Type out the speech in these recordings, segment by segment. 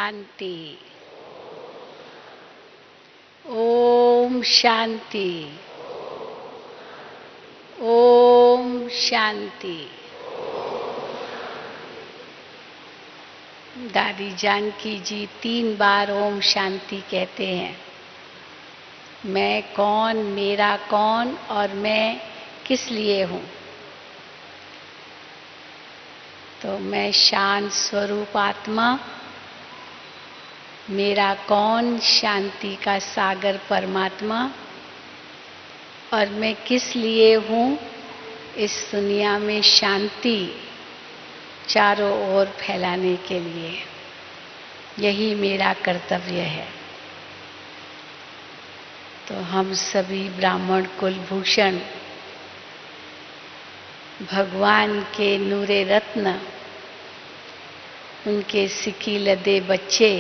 शांति। ओम शांति। ओम शांति। दादी जानकी जी 3 बार ओम शांति कहते हैं। मैं कौन, मेरा कौन और मैं किस लिए हूँ। तो मैं शांत स्वरूप आत्मा, मेरा कौन शांति का सागर परमात्मा, और मैं किस लिए हूँ इस दुनिया में शांति चारों ओर फैलाने के लिए। यही मेरा कर्तव्य है। तो हम सभी ब्राह्मण कुलभूषण भगवान के नूरे रत्न, उनके सिकी लदे बच्चे,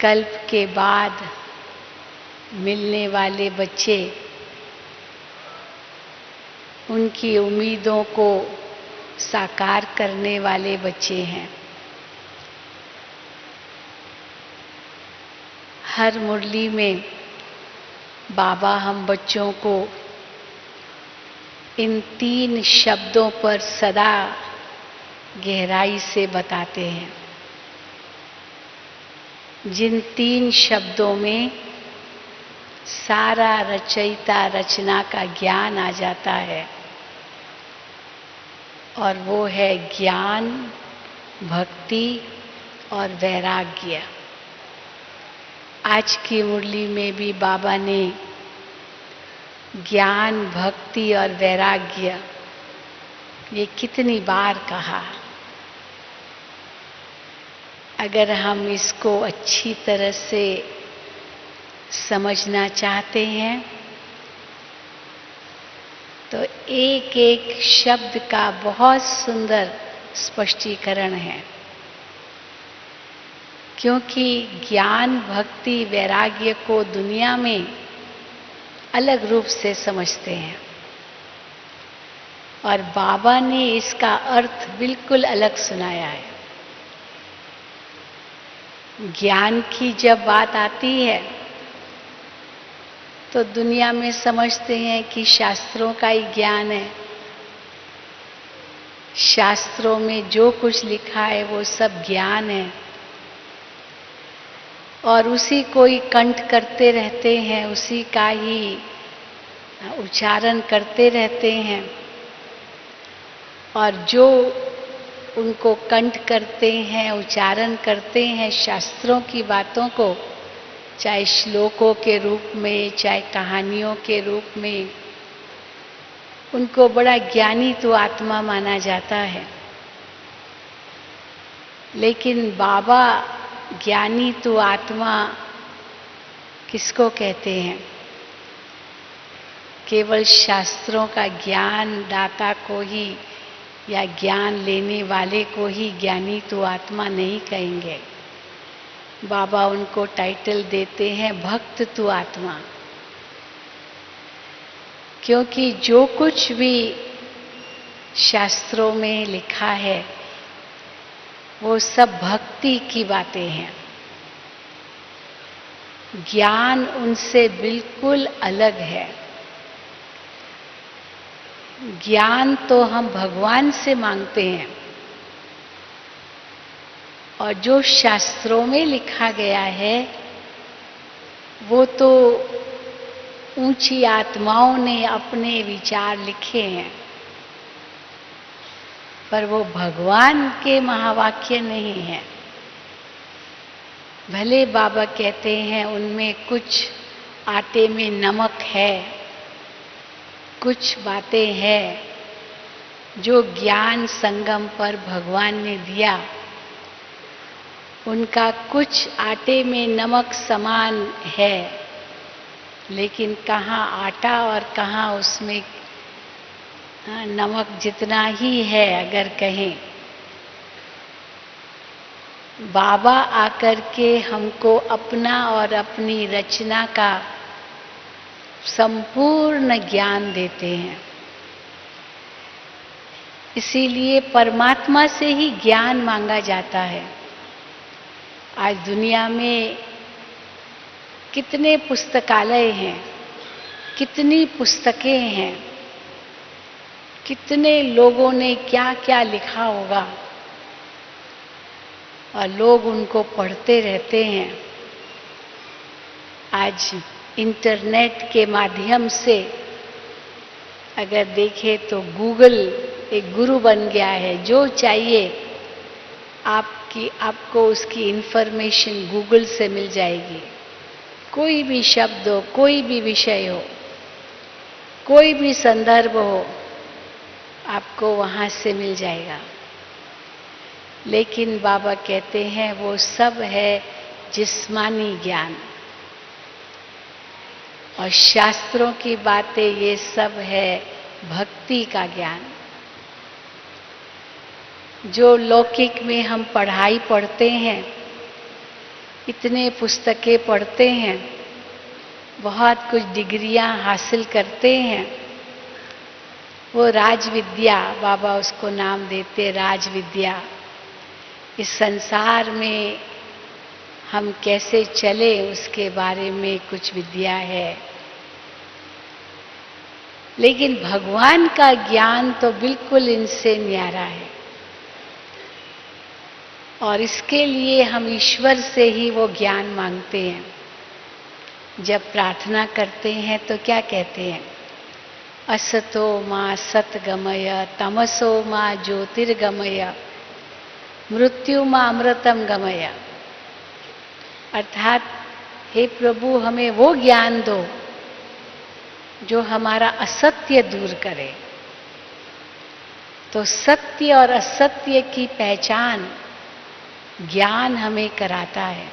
कल्प के बाद मिलने वाले बच्चे, उनकी उम्मीदों को साकार करने वाले बच्चे हैं। हर मुरली में बाबा हम बच्चों को इन 3 शब्दों पर सदा गहराई से बताते हैं। जिन 3 शब्दों में सारा रचयिता रचना का ज्ञान आ जाता है, और वो है ज्ञान, भक्ति और वैराग्य। आज की मुरली में भी बाबा ने ज्ञान, भक्ति और वैराग्य ये कितनी बार कहा। अगर हम इसको अच्छी तरह से समझना चाहते हैं तो एक एक शब्द का बहुत सुंदर स्पष्टीकरण है। क्योंकि ज्ञान, भक्ति, वैराग्य को दुनिया में अलग रूप से समझते हैं, और बाबा ने इसका अर्थ बिल्कुल अलग सुनाया है। ज्ञान की जब बात आती है तो दुनिया में समझते हैं कि शास्त्रों का ही ज्ञान है। शास्त्रों में जो कुछ लिखा है वो सब ज्ञान है, और उसी को ही कंठ करते रहते हैं, उसी का ही उच्चारण करते रहते हैं। और जो उनको कंठ करते हैं, उच्चारण करते हैं शास्त्रों की बातों को, चाहे श्लोकों के रूप में, चाहे कहानियों के रूप में, उनको बड़ा ज्ञानी तो आत्मा माना जाता है। लेकिन बाबा ज्ञानी तो आत्मा किसको कहते हैं? केवल शास्त्रों का ज्ञान दाता को ही या ज्ञान लेने वाले को ही ज्ञानी तो आत्मा नहीं कहेंगे। बाबा उनको टाइटल देते हैं भक्त तो आत्मा। क्योंकि जो कुछ भी शास्त्रों में लिखा है वो सब भक्ति की बातें हैं। ज्ञान उनसे बिल्कुल अलग है। ज्ञान तो हम भगवान से मांगते हैं, और जो शास्त्रों में लिखा गया है वो तो ऊंची आत्माओं ने अपने विचार लिखे हैं, पर वो भगवान के महावाक्य नहीं है। भले बाबा कहते हैं उनमें कुछ आटे में नमक है, कुछ बातें हैं जो ज्ञान संगम पर भगवान ने दिया, उनका कुछ आटे में नमक समान है, लेकिन कहाँ आटा और कहाँ उसमें नमक जितना ही है अगर कहें। बाबा आकर के हमको अपना और अपनी रचना का संपूर्ण ज्ञान देते हैं। इसीलिए परमात्मा से ही ज्ञान मांगा जाता है। आज दुनिया में कितने पुस्तकालय हैं, कितनी पुस्तकें हैं, कितने लोगों ने क्या क्या लिखा होगा और लोग उनको पढ़ते रहते हैं। आज इंटरनेट के माध्यम से अगर देखें तो गूगल एक गुरु बन गया है। जो चाहिए आपको उसकी इंफॉर्मेशन गूगल से मिल जाएगी। कोई भी शब्द हो, कोई भी विषय हो, कोई भी संदर्भ हो, आपको वहां से मिल जाएगा। लेकिन बाबा कहते हैं वो सब है जिस्मानी ज्ञान, और शास्त्रों की बातें ये सब है भक्ति का ज्ञान। जो लौकिक में हम पढ़ाई पढ़ते हैं, इतने पुस्तकें पढ़ते हैं, बहुत कुछ डिग्रियां हासिल करते हैं, वो राजविद्या, बाबा उसको नाम देते राजविद्या। इस संसार में हम कैसे चले उसके बारे में कुछ विद्या है। लेकिन भगवान का ज्ञान तो बिल्कुल इनसे न्यारा है, और इसके लिए हम ईश्वर से ही वो ज्ञान मांगते हैं। जब प्रार्थना करते हैं तो क्या कहते हैं? असतो मां सतगमय, तमसो मां ज्योतिर्गमय, मृत्यु मां अमृतम गमय। अर्थात हे प्रभु, हमें वो ज्ञान दो जो हमारा असत्य दूर करे। तो सत्य और असत्य की पहचान ज्ञान हमें कराता है।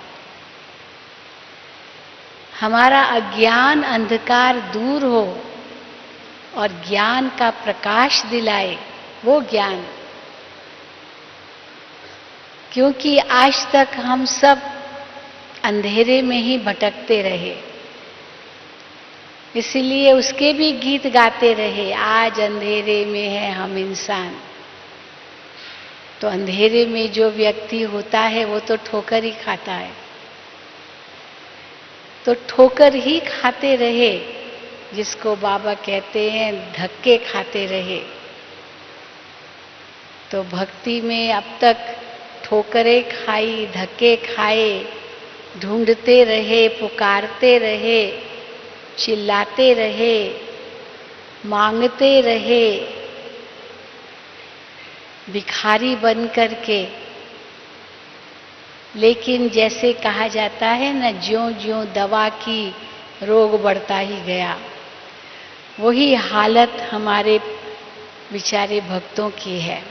हमारा अज्ञान अंधकार दूर हो और ज्ञान का प्रकाश दिलाए, वो ज्ञान। क्योंकि आज तक हम सब अंधेरे में ही भटकते रहे, इसलिए उसके भी गीत गाते रहे। आज अंधेरे में है हम इंसान। तो अंधेरे में जो व्यक्ति होता है वो तो ठोकर ही खाता है। तो ठोकर ही खाते रहे, जिसको बाबा कहते हैं धक्के खाते रहे। तो भक्ति में अब तक ठोकरें खाई, धक्के खाए, ढूंढते रहे, पुकारते रहे, चिल्लाते रहे, मांगते रहे, भिखारी बन करके। लेकिन जैसे कहा जाता है ना, ज्यों-ज्यों दवा की रोग बढ़ता ही गया, वही हालत हमारे बेचारे भक्तों की है।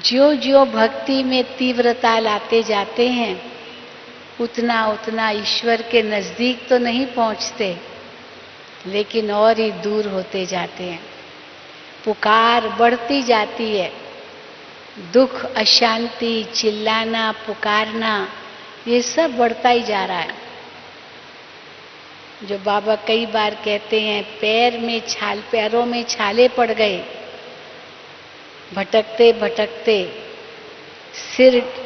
ज्यों-ज्यों भक्ति में तीव्रता लाते जाते हैं, उतना उतना ईश्वर के नजदीक तो नहीं पहुंचते, लेकिन और ही दूर होते जाते हैं। पुकार बढ़ती जाती है, दुख, अशांति, चिल्लाना, पुकारना, ये सब बढ़ता ही जा रहा है। जो बाबा कई बार कहते हैं पैरों में छाले पड़ गए, भटकते भटकते, सिर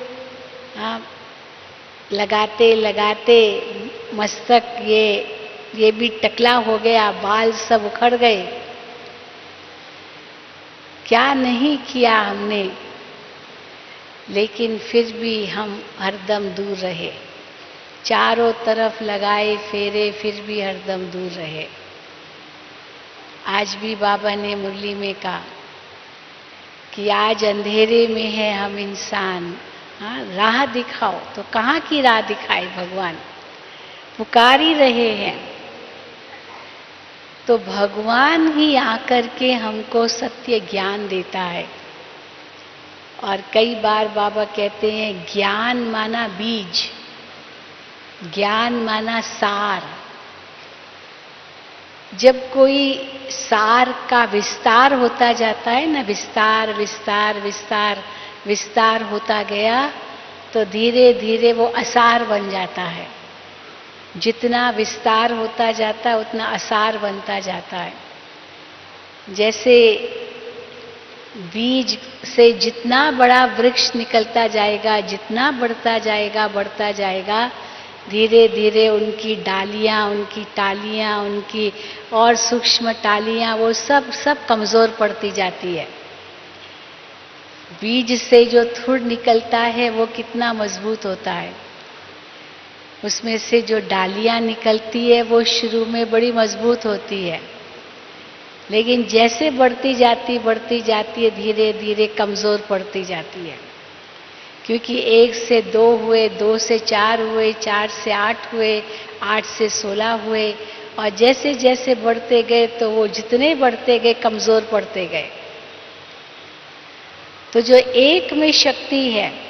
लगाते लगाते मस्तक ये भी टकला हो गया, बाल सब उखड़ गए। क्या नहीं किया हमने, लेकिन फिर भी हम हरदम दूर रहे। चारों तरफ लगाए फेरे, फिर भी हरदम दूर रहे। आज भी बाबा ने मुरली में कहा कि आज अंधेरे में है हम इंसान, राह दिखाओ। तो कहाँ की राह दिखाए भगवान? पुकार ही रहे हैं। तो भगवान ही आकर के हमको सत्य ज्ञान देता है। और कई बार बाबा कहते हैं ज्ञान माना बीज, ज्ञान माना सार। जब कोई सार का विस्तार होता जाता है ना, विस्तार विस्तार विस्तार विस्तार होता गया, तो धीरे धीरे वो असार बन जाता है। जितना विस्तार होता जाता है उतना असार बनता जाता है। जैसे बीज से जितना बड़ा वृक्ष निकलता जाएगा, जितना बढ़ता जाएगा, धीरे धीरे उनकी डालियां, उनकी टालियां, उनकी और सूक्ष्म टालियां, वो सब कमजोर पड़ती जाती है। बीज से जो थुड़ निकलता है वो कितना मजबूत होता है। उसमें से जो डालियां निकलती है वो शुरू में बड़ी मजबूत होती है, लेकिन जैसे बढ़ती जाती है, धीरे धीरे कमजोर पड़ती जाती है। क्योंकि 1 से 2 हुए, 2 से 4 हुए, 4 से 8 हुए, 8 से 16 हुए, और जैसे जैसे बढ़ते गए तो वो जितने बढ़ते गए कमजोर पड़ते गए। तो जो एक में शक्ति है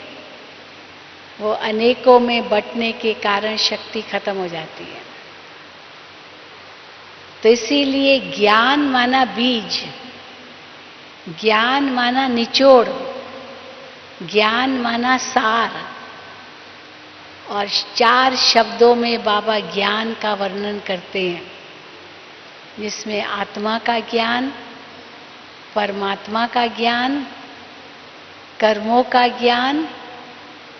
वो अनेकों में बंटने के कारण शक्ति खत्म हो जाती है। तो इसीलिए ज्ञान माना बीज, ज्ञान माना निचोड़, ज्ञान माना सार। और 4 शब्दों में बाबा ज्ञान का वर्णन करते हैं, जिसमें आत्मा का ज्ञान, परमात्मा का ज्ञान, कर्मों का ज्ञान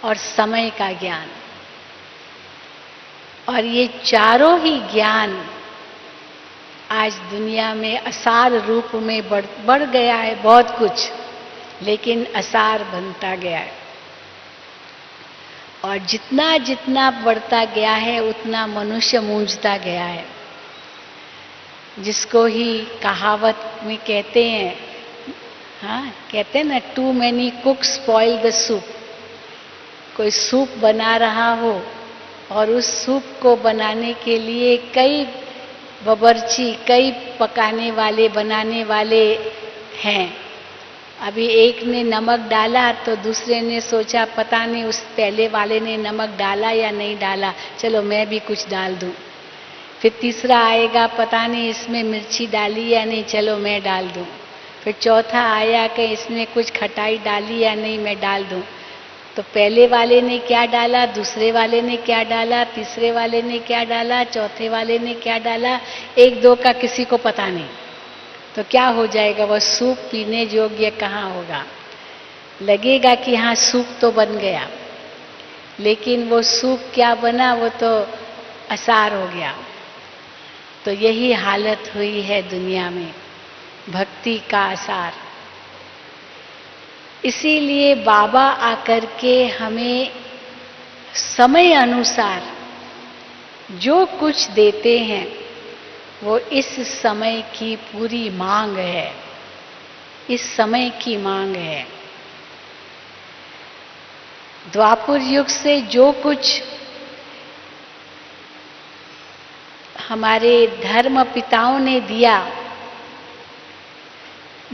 और समय का ज्ञान। और ये चारों ही ज्ञान आज दुनिया में असार रूप में बढ़ गया है बहुत कुछ, लेकिन असार बनता गया है। और जितना जितना बढ़ता गया है उतना मनुष्य मूंझता गया है, जिसको ही कहावत में कहते हैं, हाँ कहते हैं ना, too many cooks spoil the soup. कोई सूप बना रहा हो और उस सूप को बनाने के लिए कई बावर्ची, कई पकाने वाले, बनाने वाले हैं। अभी एक ने नमक डाला तो दूसरे ने सोचा पता नहीं उस पहले वाले ने नमक डाला या नहीं डाला, चलो मैं भी कुछ डाल दूं। फिर तीसरा आएगा, पता नहीं इसमें मिर्ची डाली या नहीं, चलो मैं डाल दूं। फिर चौथा आया कि इसने कुछ खटाई डाली या नहीं, मैं डाल दूं। तो पहले वाले ने क्या डाला, दूसरे वाले ने क्या डाला, तीसरे वाले ने क्या डाला, चौथे वाले ने क्या डाला, 1-2 का किसी को पता नहीं। तो क्या हो जाएगा, वह सूप पीने योग्य कहाँ होगा। लगेगा कि हाँ सूप तो बन गया, लेकिन वो सूप क्या बना, वो तो असार हो गया। तो यही हालत हुई है दुनिया में, भक्ति का असार। इसीलिए बाबा आकर के हमें समय अनुसार जो कुछ देते हैं वो इस समय की पूरी मांग है, इस समय की मांग है। द्वापर युग से जो कुछ हमारे धर्म पिताओं ने दिया,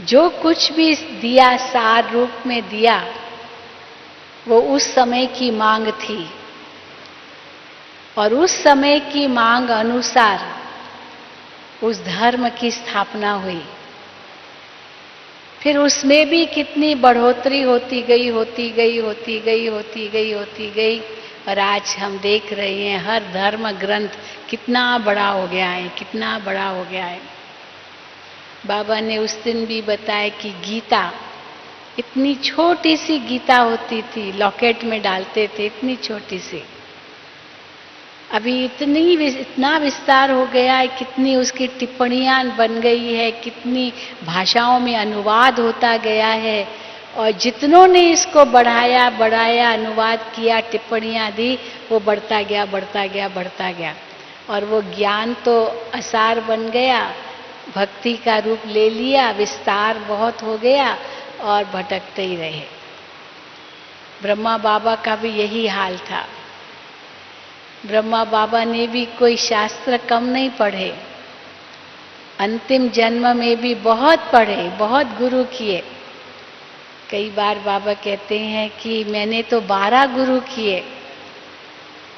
जो कुछ भी दिया सार रूप में दिया, वो उस समय की मांग थी। और उस समय की मांग अनुसार उस धर्म की स्थापना हुई। फिर उसमें भी कितनी बढ़ोतरी होती गई, और आज हम देख रहे हैं हर धर्म ग्रंथ कितना बड़ा हो गया है, कितना बड़ा हो गया है। बाबा ने उस दिन भी बताया कि गीता, इतनी छोटी सी गीता होती थी, लॉकेट में डालते थे, इतनी छोटी सी। अभी इतना विस्तार हो गया है, कितनी उसकी टिप्पणियां बन गई है, कितनी भाषाओं में अनुवाद होता गया है। और जितनों ने इसको बढ़ाया, अनुवाद किया, टिप्पणियां दी, वो बढ़ता गया। और वो ज्ञान तो असार बन गया, भक्ति का रूप ले लिया, विस्तार बहुत हो गया और भटकते ही रहे। ब्रह्मा बाबा का भी यही हाल था। ब्रह्मा बाबा ने भी कोई शास्त्र कम नहीं पढ़े, अंतिम जन्म में भी बहुत पढ़े, बहुत गुरु किए। कई बार बाबा कहते हैं कि मैंने तो 12 गुरु किए।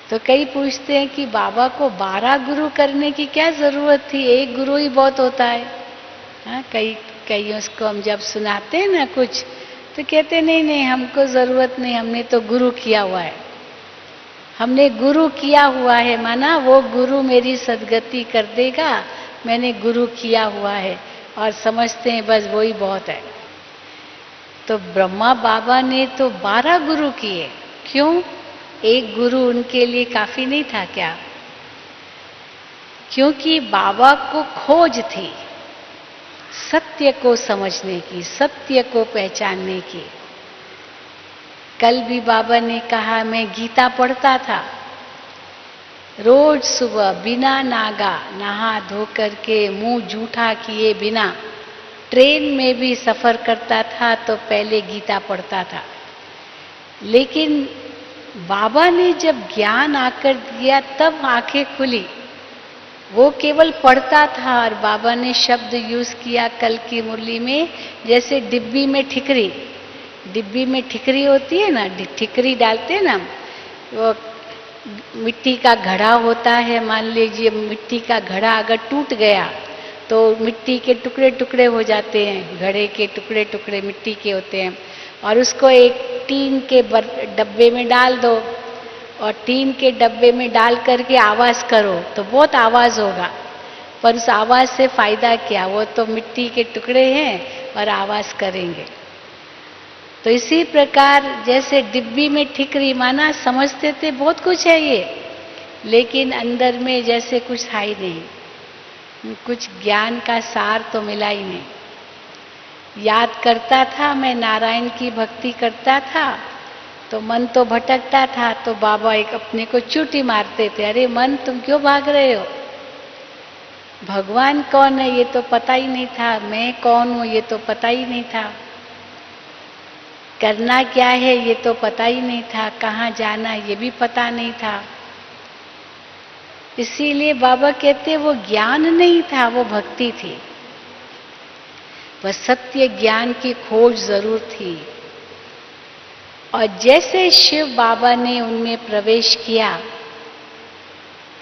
तो कई पूछते हैं कि बाबा को 12 गुरु करने की क्या जरूरत थी, एक गुरु ही बहुत होता है। हाँ, कई उसको हम जब सुनाते हैं ना कुछ, तो कहते नहीं हमको जरूरत नहीं, हमने तो गुरु किया हुआ है। हमने गुरु किया हुआ है माना वो गुरु मेरी सद्गति कर देगा, मैंने गुरु किया हुआ है, और समझते हैं बस वही बहुत है। तो ब्रह्मा बाबा ने तो 12 गुरु किए। क्यों? एक गुरु उनके लिए काफी नहीं था क्या? क्योंकि बाबा को खोज थी सत्य को समझने की, सत्य को पहचानने की। कल भी बाबा ने कहा, मैं गीता पढ़ता था रोज सुबह बिना नागा, नहा धो करके मुंह जूठा किए बिना ट्रेन में भी सफर करता था तो पहले गीता पढ़ता था। लेकिन बाबा ने जब ज्ञान आकर दिया तब आंखें खुली। वो केवल पढ़ता था और बाबा ने शब्द यूज किया कल की मुरली में, जैसे डिब्बी में ठिकरी, डिब्बी में ठिकरी होती है ना, ठिकरी डालते हैं ना, वो मिट्टी का घड़ा होता है। मान लीजिए मिट्टी का घड़ा अगर टूट गया तो मिट्टी के टुकड़े टुकड़े हो जाते हैं, घड़े के टुकड़े टुकड़े मिट्टी के होते हैं, और उसको एक टीन के डब्बे में डाल दो और टीन के डब्बे में डाल करके आवाज करो तो बहुत आवाज होगा, पर उस आवाज से फायदा क्या? वो तो मिट्टी के टुकड़े हैं और आवाज करेंगे। तो इसी प्रकार जैसे डिब्बी में ठिकरी, माना समझते थे बहुत कुछ है ये, लेकिन अंदर में जैसे कुछ था ही नहीं, कुछ ज्ञान का सार तो मिला ही नहीं। याद करता था मैं नारायण की भक्ति करता था तो मन तो भटकता था, तो बाबा एक अपने को चुटी मारते थे, अरे मन तुम क्यों भाग रहे हो? भगवान कौन है ये तो पता ही नहीं था, मैं कौन हूं ये तो पता ही नहीं था, करना क्या है ये तो पता ही नहीं था, कहाँ जाना ये भी पता नहीं था। इसीलिए बाबा कहते वो ज्ञान नहीं था, वो भक्ति थी। वह सत्य ज्ञान की खोज जरूर थी। और जैसे शिव बाबा ने उनमें प्रवेश किया,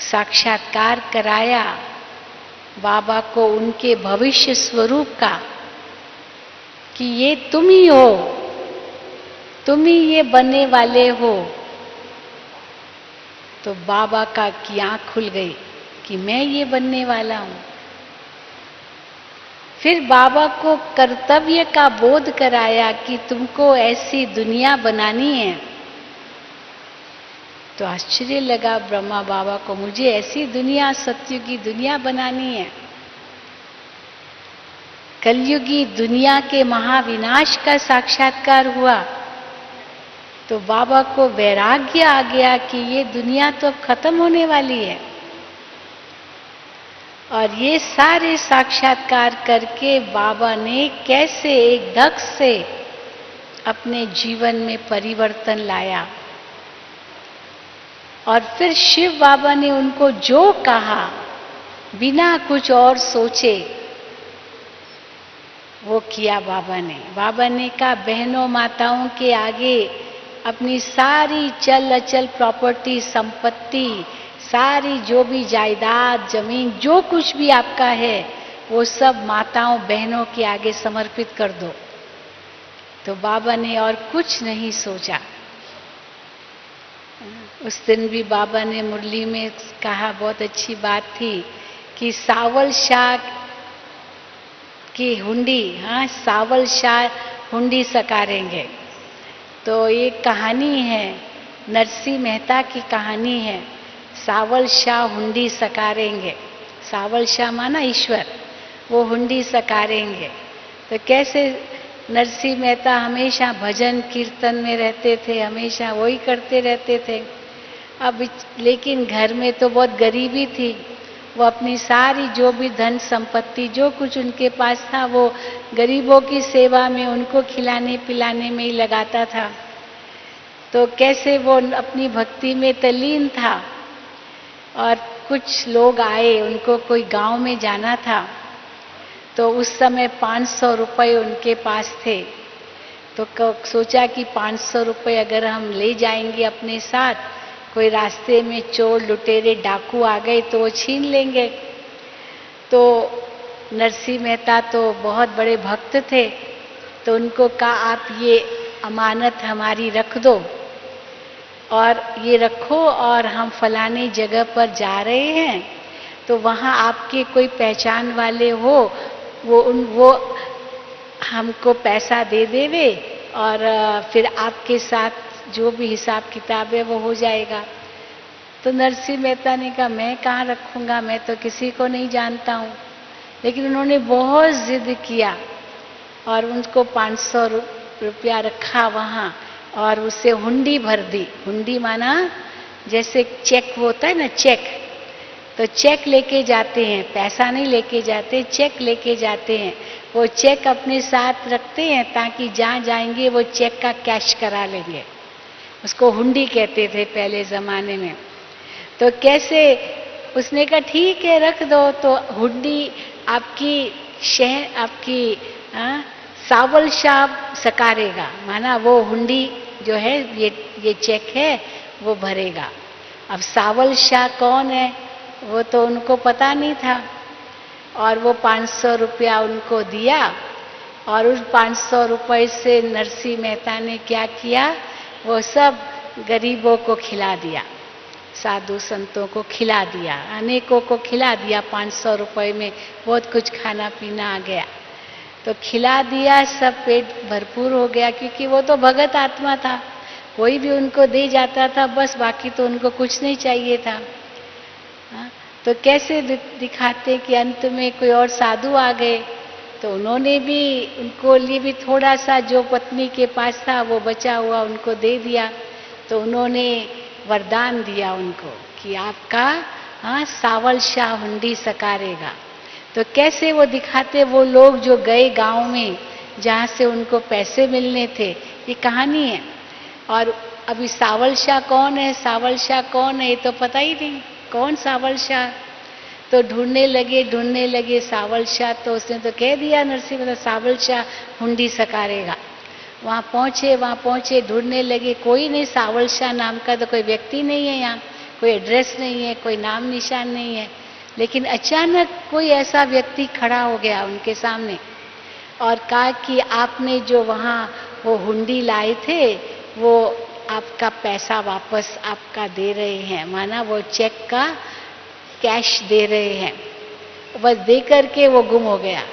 साक्षात्कार कराया बाबा को उनके भविष्य स्वरूप का कि ये तुम ही हो, तुम ही ये बनने वाले हो, तो बाबा का की आंख खुल गई कि मैं ये बनने वाला हूं। फिर बाबा को कर्तव्य का बोध कराया कि तुमको ऐसी दुनिया बनानी है। तो आश्चर्य लगा ब्रह्मा बाबा को, मुझे ऐसी दुनिया, सत्युगी दुनिया बनानी है। कलयुगी दुनिया के महाविनाश का साक्षात्कार हुआ तो बाबा को वैराग्य आ गया कि ये दुनिया तो अब खत्म होने वाली है। और ये सारे साक्षात्कार करके बाबा ने कैसे एक धक से अपने जीवन में परिवर्तन लाया। और फिर शिव बाबा ने उनको जो कहा बिना कुछ और सोचे वो किया बाबा ने। बाबा ने कहा बहनों माताओं के आगे अपनी सारी चल अचल प्रॉपर्टी, संपत्ति, सारी जो भी जायदाद, जमीन, जो कुछ भी आपका है वो सब माताओं बहनों के आगे समर्पित कर दो। तो बाबा ने और कुछ नहीं सोचा। उस दिन भी बाबा ने मुरली में कहा, बहुत अच्छी बात थी कि सावल शाह की हुंडी, हाँ सावल शाह हुंडी सकारेंगे। तो ये कहानी है, नरसिंह मेहता की कहानी है, सावल शाह हुंडी सकारेंगे। सावल शाह माना ईश्वर, वो हुंडी सकारेंगे। तो कैसे नरसिंह मेहता हमेशा भजन कीर्तन में रहते थे, हमेशा वही करते रहते थे। अब लेकिन घर में तो बहुत गरीबी थी, वो अपनी सारी जो भी धन संपत्ति जो कुछ उनके पास था वो गरीबों की सेवा में, उनको खिलाने पिलाने में ही लगाता था। तो कैसे वो अपनी भक्ति में तल्लीन था। और कुछ लोग आए, उनको कोई गांव में जाना था, तो उस समय 500 रुपये उनके पास थे। तो सोचा कि 500 रुपये अगर हम ले जाएंगे अपने साथ, कोई रास्ते में चोर लुटेरे डाकू आ गए तो वो छीन लेंगे। तो नरसिंह मेहता तो बहुत बड़े भक्त थे, तो उनको कहा आप ये अमानत हमारी रख दो और ये रखो, और हम फलाने जगह पर जा रहे हैं तो वहाँ आपके कोई पहचान वाले हो वो हमको पैसा दे देवे और फिर आपके साथ जो भी हिसाब किताब है वो हो जाएगा। तो नरसिंह मेहता ने कहा मैं कहाँ रखूंगा, मैं तो किसी को नहीं जानता हूँ। लेकिन उन्होंने बहुत जिद किया और उनको 500 रुपया रखा वहाँ और उससे हुंडी भर दी। हुंडी माना जैसे चेक होता है ना, चेक, तो चेक लेके जाते हैं, पैसा नहीं लेके जाते, चेक लेके जाते हैं। वो चेक अपने साथ रखते हैं ताकि जहाँ जाएंगे वो चेक का कैश करा लेंगे। उसको हुंडी कहते थे पहले जमाने में। तो कैसे, उसने कहा ठीक है रख दो। तो हुंडी आपकी शहर, आपकी सावल शाह सकारेगा, माना वो हुंडी जो है, ये चेक है वो भरेगा। अब सावल शाह कौन है वो तो उनको पता नहीं था। और वो 500 रुपया उनको दिया और उस 500 रुपये से नरसिंह मेहता ने क्या किया, वो सब गरीबों को खिला दिया, साधु संतों को खिला दिया, अनेकों को खिला दिया। 500 रुपये में बहुत कुछ खाना पीना आ गया। तो खिला दिया, सब पेट भरपूर हो गया, क्योंकि वो तो भगत आत्मा था, कोई भी उनको दे जाता था बस, बाकी तो उनको कुछ नहीं चाहिए था। तो कैसे दिखाते कि अंत में कोई और साधु आ गए, तो उन्होंने भी उनको लिए भी थोड़ा सा जो पत्नी के पास था वो बचा हुआ उनको दे दिया। तो उन्होंने वरदान दिया उनको कि आपका सावल शाह हुंडी सकारेगा। तो कैसे वो दिखाते, वो लोग जो गए गांव में जहाँ से उनको पैसे मिलने थे, ये कहानी है। और अभी सावल शाह कौन है, सावल शाह कौन है, ये तो पता ही नहीं कौन सावल शाह। तो ढूंढने लगे सावल शाह। तो उसने तो कह दिया नरसिंह मेहता सावल शाह हुंडी सकारेगा। वहाँ पहुँचे, ढूंढने लगे, कोई नहीं, सावल शाह नाम का तो कोई व्यक्ति नहीं है यहाँ, कोई एड्रेस नहीं है, कोई नाम निशान नहीं है। लेकिन अचानक कोई ऐसा व्यक्ति खड़ा हो गया उनके सामने और कहा कि आपने जो वहाँ वो हुंडी लाए थे वो आपका पैसा वापस आपका दे रहे हैं, माना वो चेक का कैश दे रहे हैं। बस दे करके वो गुम हो गया।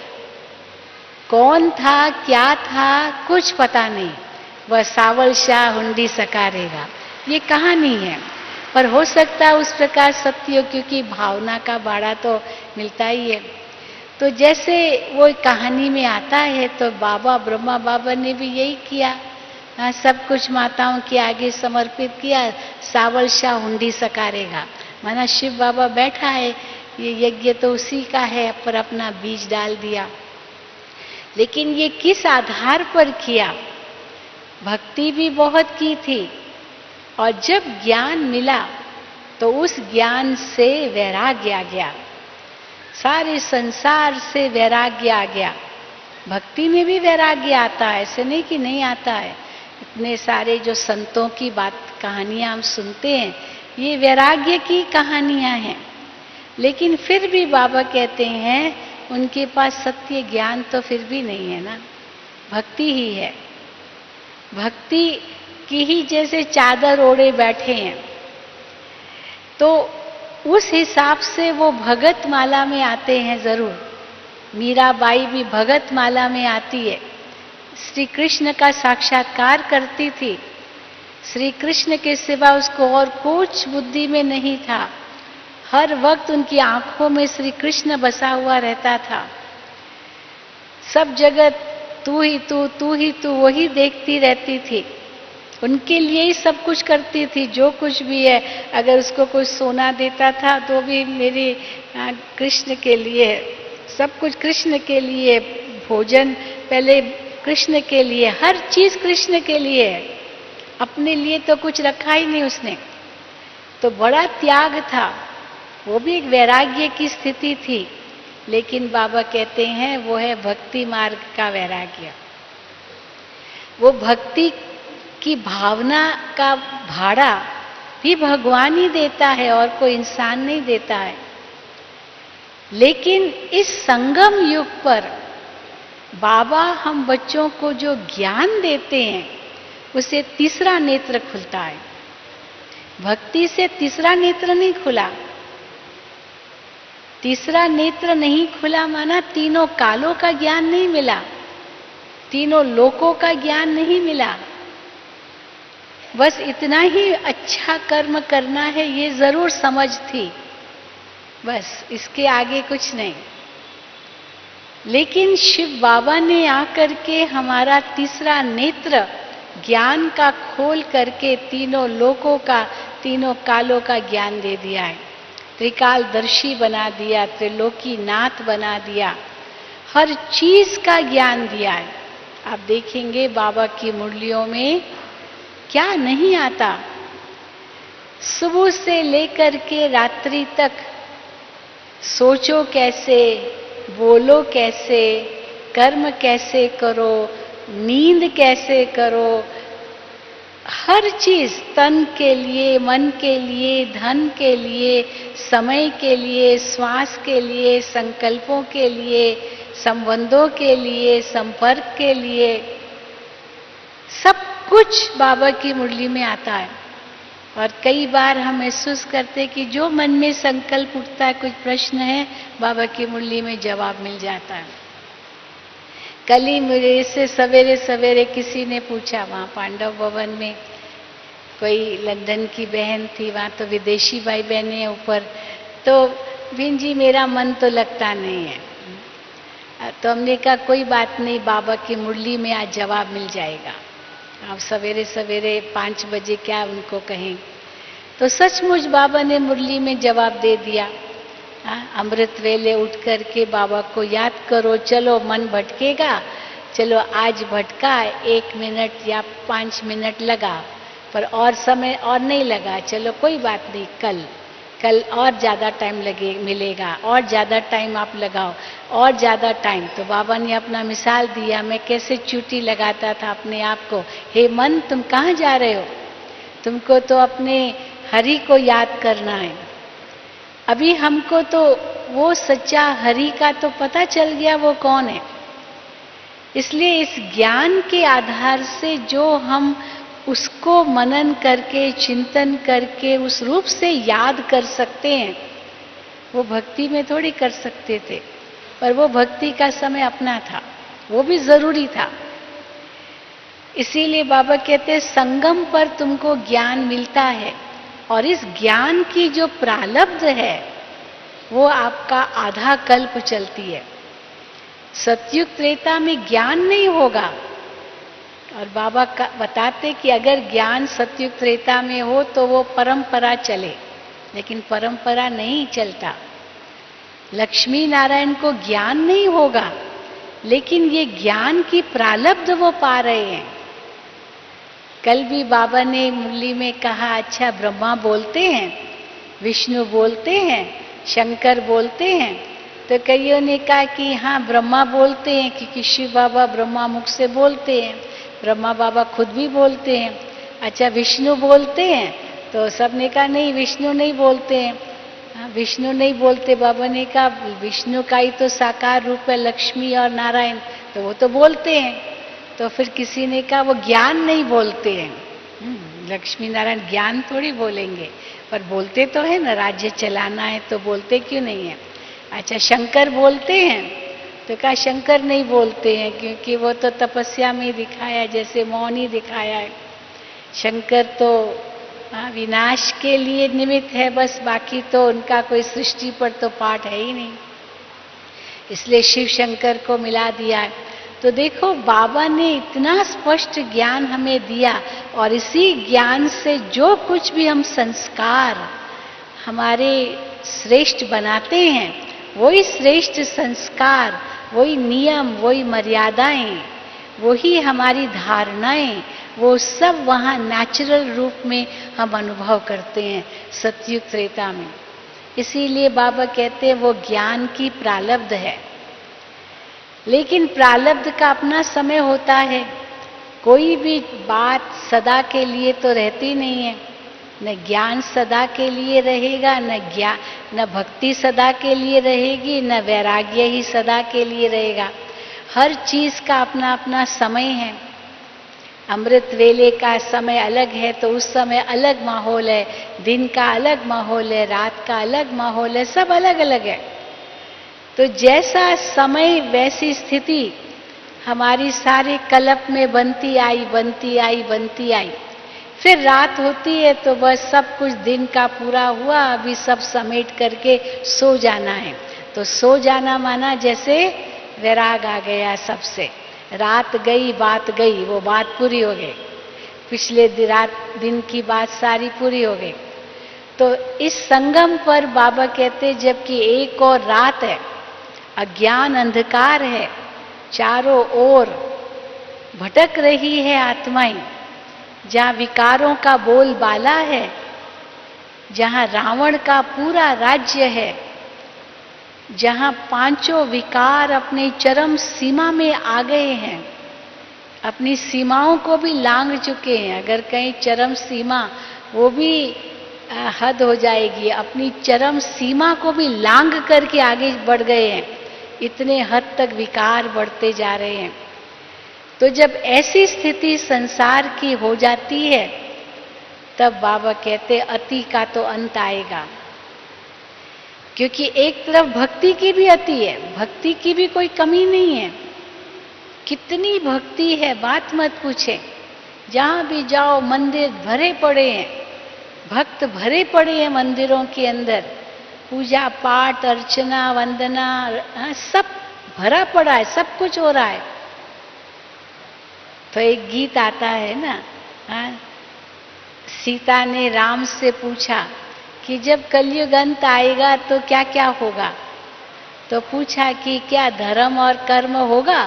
कौन था, क्या था, कुछ पता नहीं। वह सावल शाह हुंडी सकारेगा, ये कहानी है। पर हो सकता है उस प्रकार सत्य हो, क्योंकि भावना का बाड़ा तो मिलता ही है। तो जैसे वो कहानी में आता है, तो बाबा ब्रह्मा बाबा ने भी यही किया, सब कुछ माताओं के आगे समर्पित किया। सावल शाह हुंडी सकारेगा, माना शिव बाबा बैठा है, ये यज्ञ तो उसी का है, पर अपना बीज डाल दिया। लेकिन ये किस आधार पर किया, भक्ति भी बहुत की थी, और जब ज्ञान मिला तो उस ज्ञान से वैराग्य आ गया, सारे संसार से वैराग्य आ गया। भक्ति में भी वैराग्य आता है, ऐसे नहीं कि नहीं आता है। इतने सारे जो संतों की बात कहानियां हम सुनते हैं, ये वैराग्य की कहानियां हैं। लेकिन फिर भी बाबा कहते हैं उनके पास सत्य ज्ञान तो फिर भी नहीं है ना, भक्ति ही है। भक्ति की ही जैसे चादर ओढ़े बैठे हैं, तो उस हिसाब से वो भगत माला में आते हैं जरूर। मीराबाई भी भगत माला में आती है, श्री कृष्ण का साक्षात्कार करती थी। श्री कृष्ण के सिवा उसको और कुछ बुद्धि में नहीं था। हर वक्त उनकी आंखों में श्री कृष्ण बसा हुआ रहता था। सब जगत तू ही तू, तू ही तू, वही देखती रहती थी। उनके लिए ही सब कुछ करती थी, जो कुछ भी है। अगर उसको कोई सोना देता था तो भी मेरे कृष्ण के लिए, सब कुछ कृष्ण के लिए, भोजन पहले कृष्ण के लिए, हर चीज कृष्ण के लिए। अपने लिए तो कुछ रखा ही नहीं उसने। तो बड़ा त्याग था, वो भी एक वैराग्य की स्थिति थी। लेकिन बाबा कहते हैं वो है भक्ति मार्ग का वैराग्य। वो भक्ति की भावना का भाड़ा भी भगवान ही देता है और कोई इंसान नहीं देता है। लेकिन इस संगम युग पर बाबा हम बच्चों को जो ज्ञान देते हैं, उसे तीसरा नेत्र खुलता है। भक्ति से तीसरा नेत्र नहीं खुला। तीसरा नेत्र नहीं खुला माना तीनों कालों का ज्ञान नहीं मिला। तीनों लोकों का ज्ञान नहीं मिला। बस इतना ही अच्छा कर्म करना है ये जरूर समझ थी, बस इसके आगे कुछ नहीं। लेकिन शिव बाबा ने आकर के हमारा तीसरा नेत्र ज्ञान का खोल करके तीनों लोकों का, तीनों कालों का ज्ञान दे दिया है। त्रिकालदर्शी बना दिया, त्रिलोकी नाथ बना दिया, हर चीज का ज्ञान दिया है। आप देखेंगे बाबा की मुरलियों में क्या नहीं आता। सुबह से लेकर के रात्रि तक सोचो कैसे, बोलो कैसे, कर्म कैसे करो, नींद कैसे करो, हर चीज तन के लिए, मन के लिए, धन के लिए, समय के लिए, श्वास के लिए, संकल्पों के लिए, संबंधों के लिए, संपर्क के लिए, सब कुछ बाबा की मुरली में आता है। और कई बार हम महसूस करते कि जो मन में संकल्प उठता है, कुछ प्रश्न है, बाबा की मुरली में जवाब मिल जाता है। कल ही मेरे से सवेरे सवेरे किसी ने पूछा, वहाँ पांडव भवन में कोई लंदन की बहन थी, वहाँ तो विदेशी भाई बहनें हैं ऊपर, तो बीन जी मेरा मन तो लगता नहीं है। तो हमने कहा कोई बात नहीं, बाबा की मुरली में आज जवाब मिल जाएगा। आप सवेरे सवेरे 5 बजे क्या उनको कहें। तो सचमुच बाबा ने मुरली में जवाब दे दिया। अमृत वेले उठ करके बाबा को याद करो, चलो मन भटकेगा, चलो आज भटका 1 मिनट या 5 मिनट लगा, पर और समय और नहीं लगा, चलो कोई बात नहीं, कल और ज़्यादा टाइम मिलेगा, और ज़्यादा टाइम आप लगाओ, और ज़्यादा टाइम। तो बाबा ने अपना मिसाल दिया, मैं कैसे चूटी लगाता था अपने आप को, हे मन तुम कहाँ जा रहे हो, तुमको तो अपने हरि को याद करना है। अभी हमको तो वो सच्चा हरि का तो पता चल गया वो कौन है। इसलिए इस ज्ञान के आधार से जो हम उसको मनन करके, चिंतन करके उस रूप से याद कर सकते हैं, वो भक्ति में थोड़ी कर सकते थे। पर वो भक्ति का समय अपना था, वो भी जरूरी था। इसीलिए बाबा कहते हैं संगम पर तुमको ज्ञान मिलता है, और इस ज्ञान की जो प्रालब्ध है वो आपका आधा कल्प चलती है। सतयुग त्रेता में ज्ञान नहीं होगा। और बाबा बताते कि अगर ज्ञान सतयुग त्रेता में हो तो वो परंपरा चले, लेकिन परंपरा नहीं चलता। लक्ष्मी नारायण को ज्ञान नहीं होगा, लेकिन ये ज्ञान की प्रालब्ध वो पा रहे हैं। कल भी बाबा ने मुरली में कहा, अच्छा ब्रह्मा बोलते हैं, विष्णु बोलते हैं, शंकर बोलते हैं। तो कईयों ने कहा कि हाँ ब्रह्मा बोलते हैं, क्योंकि शिव बाबा ब्रह्मा मुख से बोलते हैं, ब्रह्मा बाबा खुद भी बोलते हैं। अच्छा विष्णु बोलते हैं, तो सबने कहा नहीं विष्णु नहीं बोलते हैं। विष्णु नहीं बोलते। बाबा ने कहा विष्णु का ही तो साकार रूप है लक्ष्मी और नारायण, तो वो तो बोलते हैं। तो फिर किसी ने कहा वो ज्ञान नहीं बोलते हैं। लक्ष्मी नारायण ज्ञान थोड़ी बोलेंगे, पर बोलते तो है ना, राज्य चलाना है तो बोलते क्यों नहीं है। अच्छा शंकर बोलते हैं, तो कहा शंकर नहीं बोलते हैं, क्योंकि वो तो तपस्या में दिखाया, जैसे मौन ही दिखाया है। शंकर तो विनाश के लिए निमित्त है बस, बाकी तो उनका कोई सृष्टि पर तो पाठ है ही नहीं, इसलिए शिव शंकर को मिला दिया। तो देखो बाबा ने इतना स्पष्ट ज्ञान हमें दिया, और इसी ज्ञान से जो कुछ भी हम संस्कार हमारे श्रेष्ठ बनाते हैं, वही श्रेष्ठ संस्कार, वही नियम, वही मर्यादाएं, वही हमारी धारणाएं, वो सब वहाँ नेचुरल रूप में हम अनुभव करते हैं सतयुग त्रेता में। इसीलिए बाबा कहते हैं वो ज्ञान की प्रालब्ध है। लेकिन प्रालब्ध का अपना समय होता है। कोई भी बात सदा के लिए तो रहती नहीं है। न ज्ञान सदा के लिए रहेगा, न भक्ति सदा के लिए रहेगी, न वैराग्य ही सदा के लिए रहेगा। हर चीज का अपना अपना समय है। अमृत वेले का समय अलग है, तो उस समय अलग माहौल है, दिन का अलग माहौल है, रात का अलग माहौल है, सब अलग अलग है। तो जैसा समय वैसी स्थिति हमारी सारी कल्प में बनती आई बनती आई बनती आई। फिर रात होती है तो बस सब कुछ दिन का पूरा हुआ, अभी सब समेट करके सो जाना है। तो सो जाना माना जैसे वैराग आ गया सबसे, रात गई बात गई, वो बात पूरी हो गई, पिछले रात दिन की बात सारी पूरी हो गई। तो इस संगम पर बाबा कहते जबकि एक और रात है, अज्ञान अंधकार है, चारों ओर भटक रही है आत्माएं, जहां विकारों का बोलबाला है, जहां रावण का पूरा राज्य है, जहां पांचों विकार अपने चरम सीमा में आ गए हैं, अपनी सीमाओं को भी लांघ चुके हैं। अगर कहीं चरम सीमा, वो भी हद हो जाएगी, अपनी चरम सीमा को भी लांघ करके आगे बढ़ गए हैं, इतने हद तक विकार बढ़ते जा रहे हैं। तो जब ऐसी स्थिति संसार की हो जाती है, तब बाबा कहते अति का तो अंत आएगा। क्योंकि एक तरफ भक्ति की भी अति है, भक्ति की भी कोई कमी नहीं है, कितनी भक्ति है बात मत पूछे। जहां भी जाओ मंदिर भरे पड़े हैं, भक्त भरे पड़े हैं मंदिरों के अंदर, पूजा पाठ अर्चना वंदना सब भरा पड़ा है, सब कुछ हो रहा है। तो एक गीत आता है ना, सीता ने राम से पूछा कि जब कलयुग अंत आएगा तो क्या क्या होगा। तो पूछा कि क्या धर्म और कर्म होगा।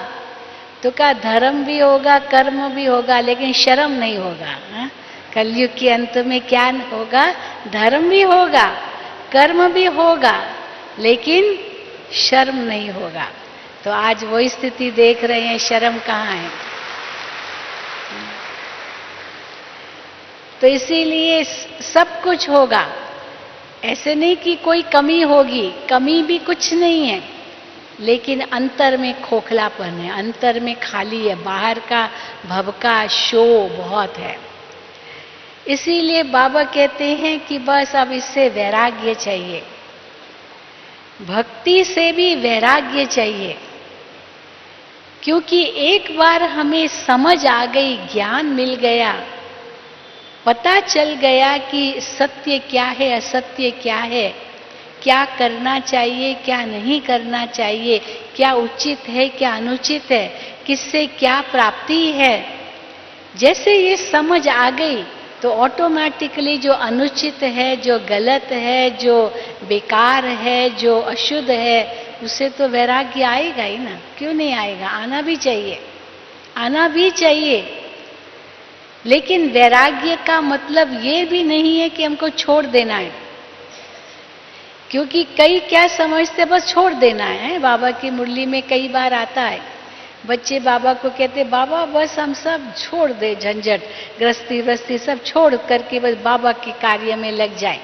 तो कहा धर्म भी होगा कर्म भी होगा, लेकिन शर्म नहीं होगा। कलयुग के अंत में क्या होगा, धर्म भी होगा कर्म भी होगा, लेकिन शर्म नहीं होगा। तो आज वही स्थिति देख रहे हैं, शर्म कहाँ है। तो इसीलिए सब कुछ होगा, ऐसे नहीं कि कोई कमी होगी, कमी भी कुछ नहीं है, लेकिन अंतर में खोखलापन है, अंतर में खाली है, बाहर का भवका शो बहुत है। इसीलिए बाबा कहते हैं कि बस अब इससे वैराग्य चाहिए, भक्ति से भी वैराग्य चाहिए। क्योंकि एक बार हमें समझ आ गई, ज्ञान मिल गया, पता चल गया कि सत्य क्या है असत्य क्या है, क्या करना चाहिए क्या नहीं करना चाहिए, क्या उचित है क्या अनुचित है, किससे क्या प्राप्ति है। जैसे ये समझ आ गई तो ऑटोमेटिकली जो अनुचित है, जो गलत है, जो बेकार है, जो अशुद्ध है, उससे तो वैराग्य आएगा ही ना। क्यों नहीं आएगा, आना भी चाहिए, आना भी चाहिए। लेकिन वैराग्य का मतलब ये भी नहीं है कि हमको छोड़ देना है, क्योंकि कई क्या समझते बस छोड़ देना है। बाबा की मुरली में कई बार आता है, बच्चे बाबा को कहते बाबा बस हम सब छोड़ दे, झंझट गृहस्थी व्रस्ती सब छोड़ करके बस बाबा के कार्य में लग जाए।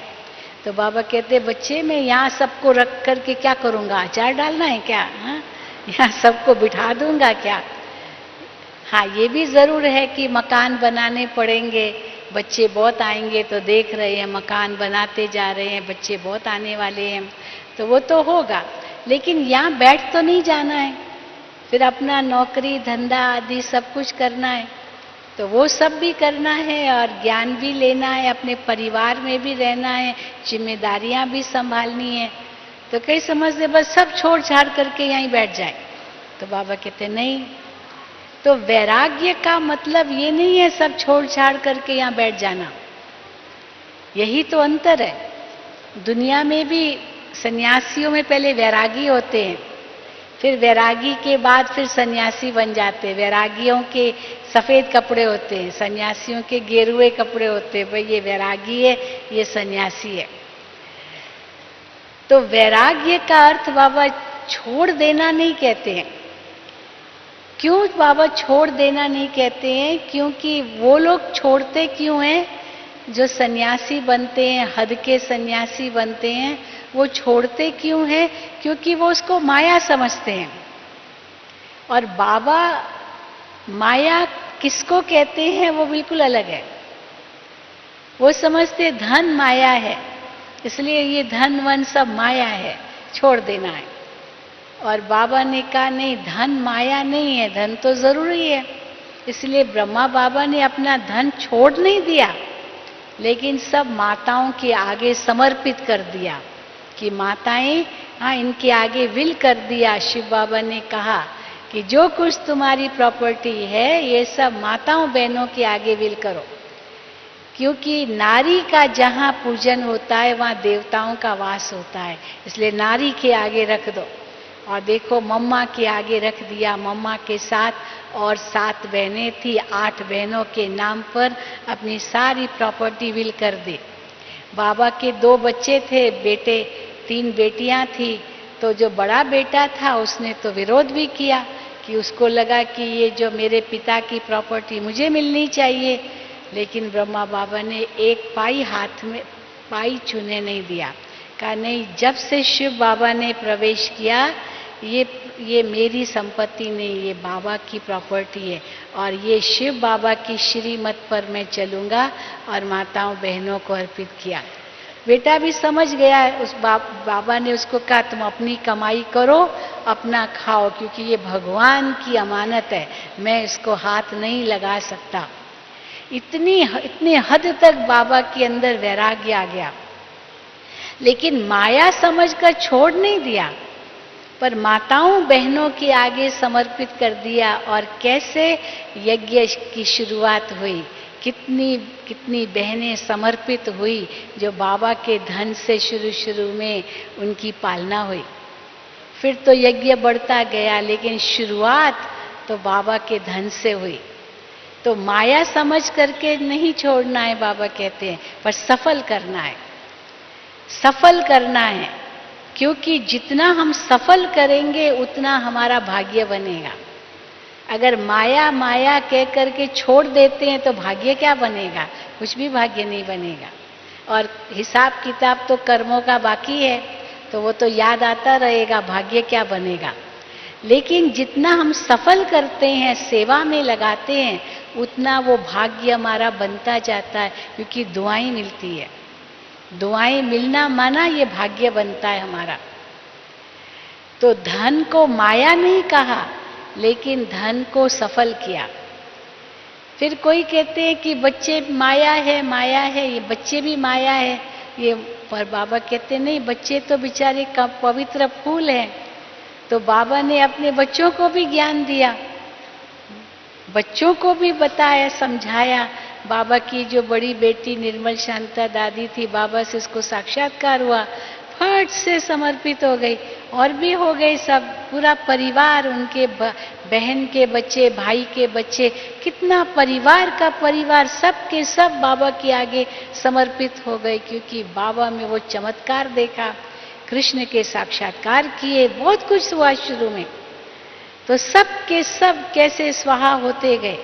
तो बाबा कहते बच्चे मैं यहाँ सबको रख करके क्या करूँगा, अचार डालना है क्या, यहाँ सबको बिठा दूंगा क्या। हाँ ये भी जरूर है कि मकान बनाने पड़ेंगे, बच्चे बहुत आएंगे, तो देख रहे हैं मकान बनाते जा रहे हैं, बच्चे बहुत आने वाले हैं, तो वो तो होगा। लेकिन यहाँ बैठ तो नहीं जाना है, फिर अपना नौकरी धंधा आदि सब कुछ करना है, तो वो सब भी करना है और ज्ञान भी लेना है, अपने परिवार में भी रहना है, जिम्मेदारियां भी संभालनी है। तो कई समझते बस सब छोड़ छाड़ करके यहीं बैठ जाए। तो बाबा कहते नहीं, तो वैराग्य का मतलब ये नहीं है सब छोड़ छाड़ करके यहाँ बैठ जाना, यही तो अंतर है। दुनिया में भी सन्यासियों में पहले वैरागी होते हैं, फिर वैरागी के बाद फिर सन्यासी बन जाते हैं। वैरागियों के सफेद कपड़े होते हैं, सन्यासियों के गेरुए कपड़े होते हैं, भाई ये वैरागी है ये सन्यासी है। तो वैराग्य का अर्थ बाबा छोड़ देना नहीं कहते हैं। क्यों बाबा छोड़ देना नहीं कहते हैं, क्योंकि वो लोग छोड़ते क्यों हैं जो सन्यासी बनते हैं, हद के सन्यासी बनते हैं, वो छोड़ते क्यों हैं, क्योंकि वो उसको माया समझते हैं। और बाबा माया किसको कहते हैं वो बिल्कुल अलग है। वो समझते धन माया है, इसलिए ये धन वन सब माया है, छोड़ देना है। और बाबा ने कहा नहीं, धन माया नहीं है, धन तो जरूरी है। इसलिए ब्रह्मा बाबा ने अपना धन छोड़ नहीं दिया, लेकिन सब माताओं के आगे समर्पित कर दिया कि माताएं, हाँ, इनके आगे विल कर दिया। शिव बाबा ने कहा कि जो कुछ तुम्हारी प्रॉपर्टी है ये सब माताओं बहनों के आगे विल करो, क्योंकि नारी का जहाँ पूजन होता है वहाँ देवताओं का वास होता है, इसलिए नारी के आगे रख दो। और देखो मम्मा के आगे रख दिया। मम्मा के साथ और 7 बहनें थी, 8 बहनों के नाम पर अपनी सारी प्रॉपर्टी विल कर दी। बाबा के 2 बच्चे थे, बेटे, 3 बेटियां थी। तो जो बड़ा बेटा था उसने तो विरोध भी किया कि उसको लगा कि ये जो मेरे पिता की प्रॉपर्टी मुझे मिलनी चाहिए, लेकिन ब्रह्मा बाबा ने एक पाई हाथ में पाई छूने नहीं दिया। कहा नहीं, जब से शिव बाबा ने प्रवेश किया ये मेरी संपत्ति नहीं, ये बाबा की प्रॉपर्टी है और ये शिव बाबा की श्रीमत पर मैं चलूंगा। और माताओं बहनों को अर्पित किया। बेटा भी समझ गया। उस बाबा ने उसको कहा तुम अपनी कमाई करो, अपना खाओ, क्योंकि ये भगवान की अमानत है, मैं इसको हाथ नहीं लगा सकता। इतनी हद तक बाबा के अंदर वैराग्य आ गया, लेकिन माया समझकर छोड़ नहीं दिया, पर माताओं बहनों के आगे समर्पित कर दिया। और कैसे यज्ञ की शुरुआत हुई, कितनी बहनें समर्पित हुई, जो बाबा के धन से शुरू में उनकी पालना हुई। फिर तो यज्ञ बढ़ता गया, लेकिन शुरुआत तो बाबा के धन से हुई। तो माया समझ करके नहीं छोड़ना है, बाबा कहते हैं, पर सफल करना है, सफल करना है। क्योंकि जितना हम सफल करेंगे उतना हमारा भाग्य बनेगा। अगर माया माया कह करके छोड़ देते हैं तो भाग्य क्या बनेगा? कुछ भी भाग्य नहीं बनेगा। और हिसाब किताब तो कर्मों का बाकी है, तो वो तो याद आता रहेगा, भाग्य क्या बनेगा। लेकिन जितना हम सफल करते हैं, सेवा में लगाते हैं, उतना वो भाग्य हमारा बनता जाता है, क्योंकि दुआएं मिलती है। दुआएं मिलना माना ये भाग्य बनता है हमारा। तो धन को माया नहीं कहा, लेकिन धन को सफल किया। फिर कोई कहते हैं कि बच्चे माया है, माया है, ये बच्चे भी माया है ये। पर बाबा कहते नहीं, बच्चे तो बेचारे का पवित्र फूल हैं। तो बाबा ने अपने बच्चों को भी ज्ञान दिया, बच्चों को भी बताया, समझाया। बाबा की जो बड़ी बेटी निर्मल शांता दादी थी, बाबा से उसको साक्षात्कार हुआ, फट से समर्पित हो गई। और भी हो गए सब, पूरा परिवार, उनके बहन के बच्चे, भाई के बच्चे, कितना परिवार का परिवार, सब के सब बाबा के आगे समर्पित हो गए। क्योंकि बाबा में वो चमत्कार देखा, कृष्ण के साक्षात्कार किए, बहुत कुछ हुआ शुरू में। तो सब के सब कैसे स्वाहा होते गए,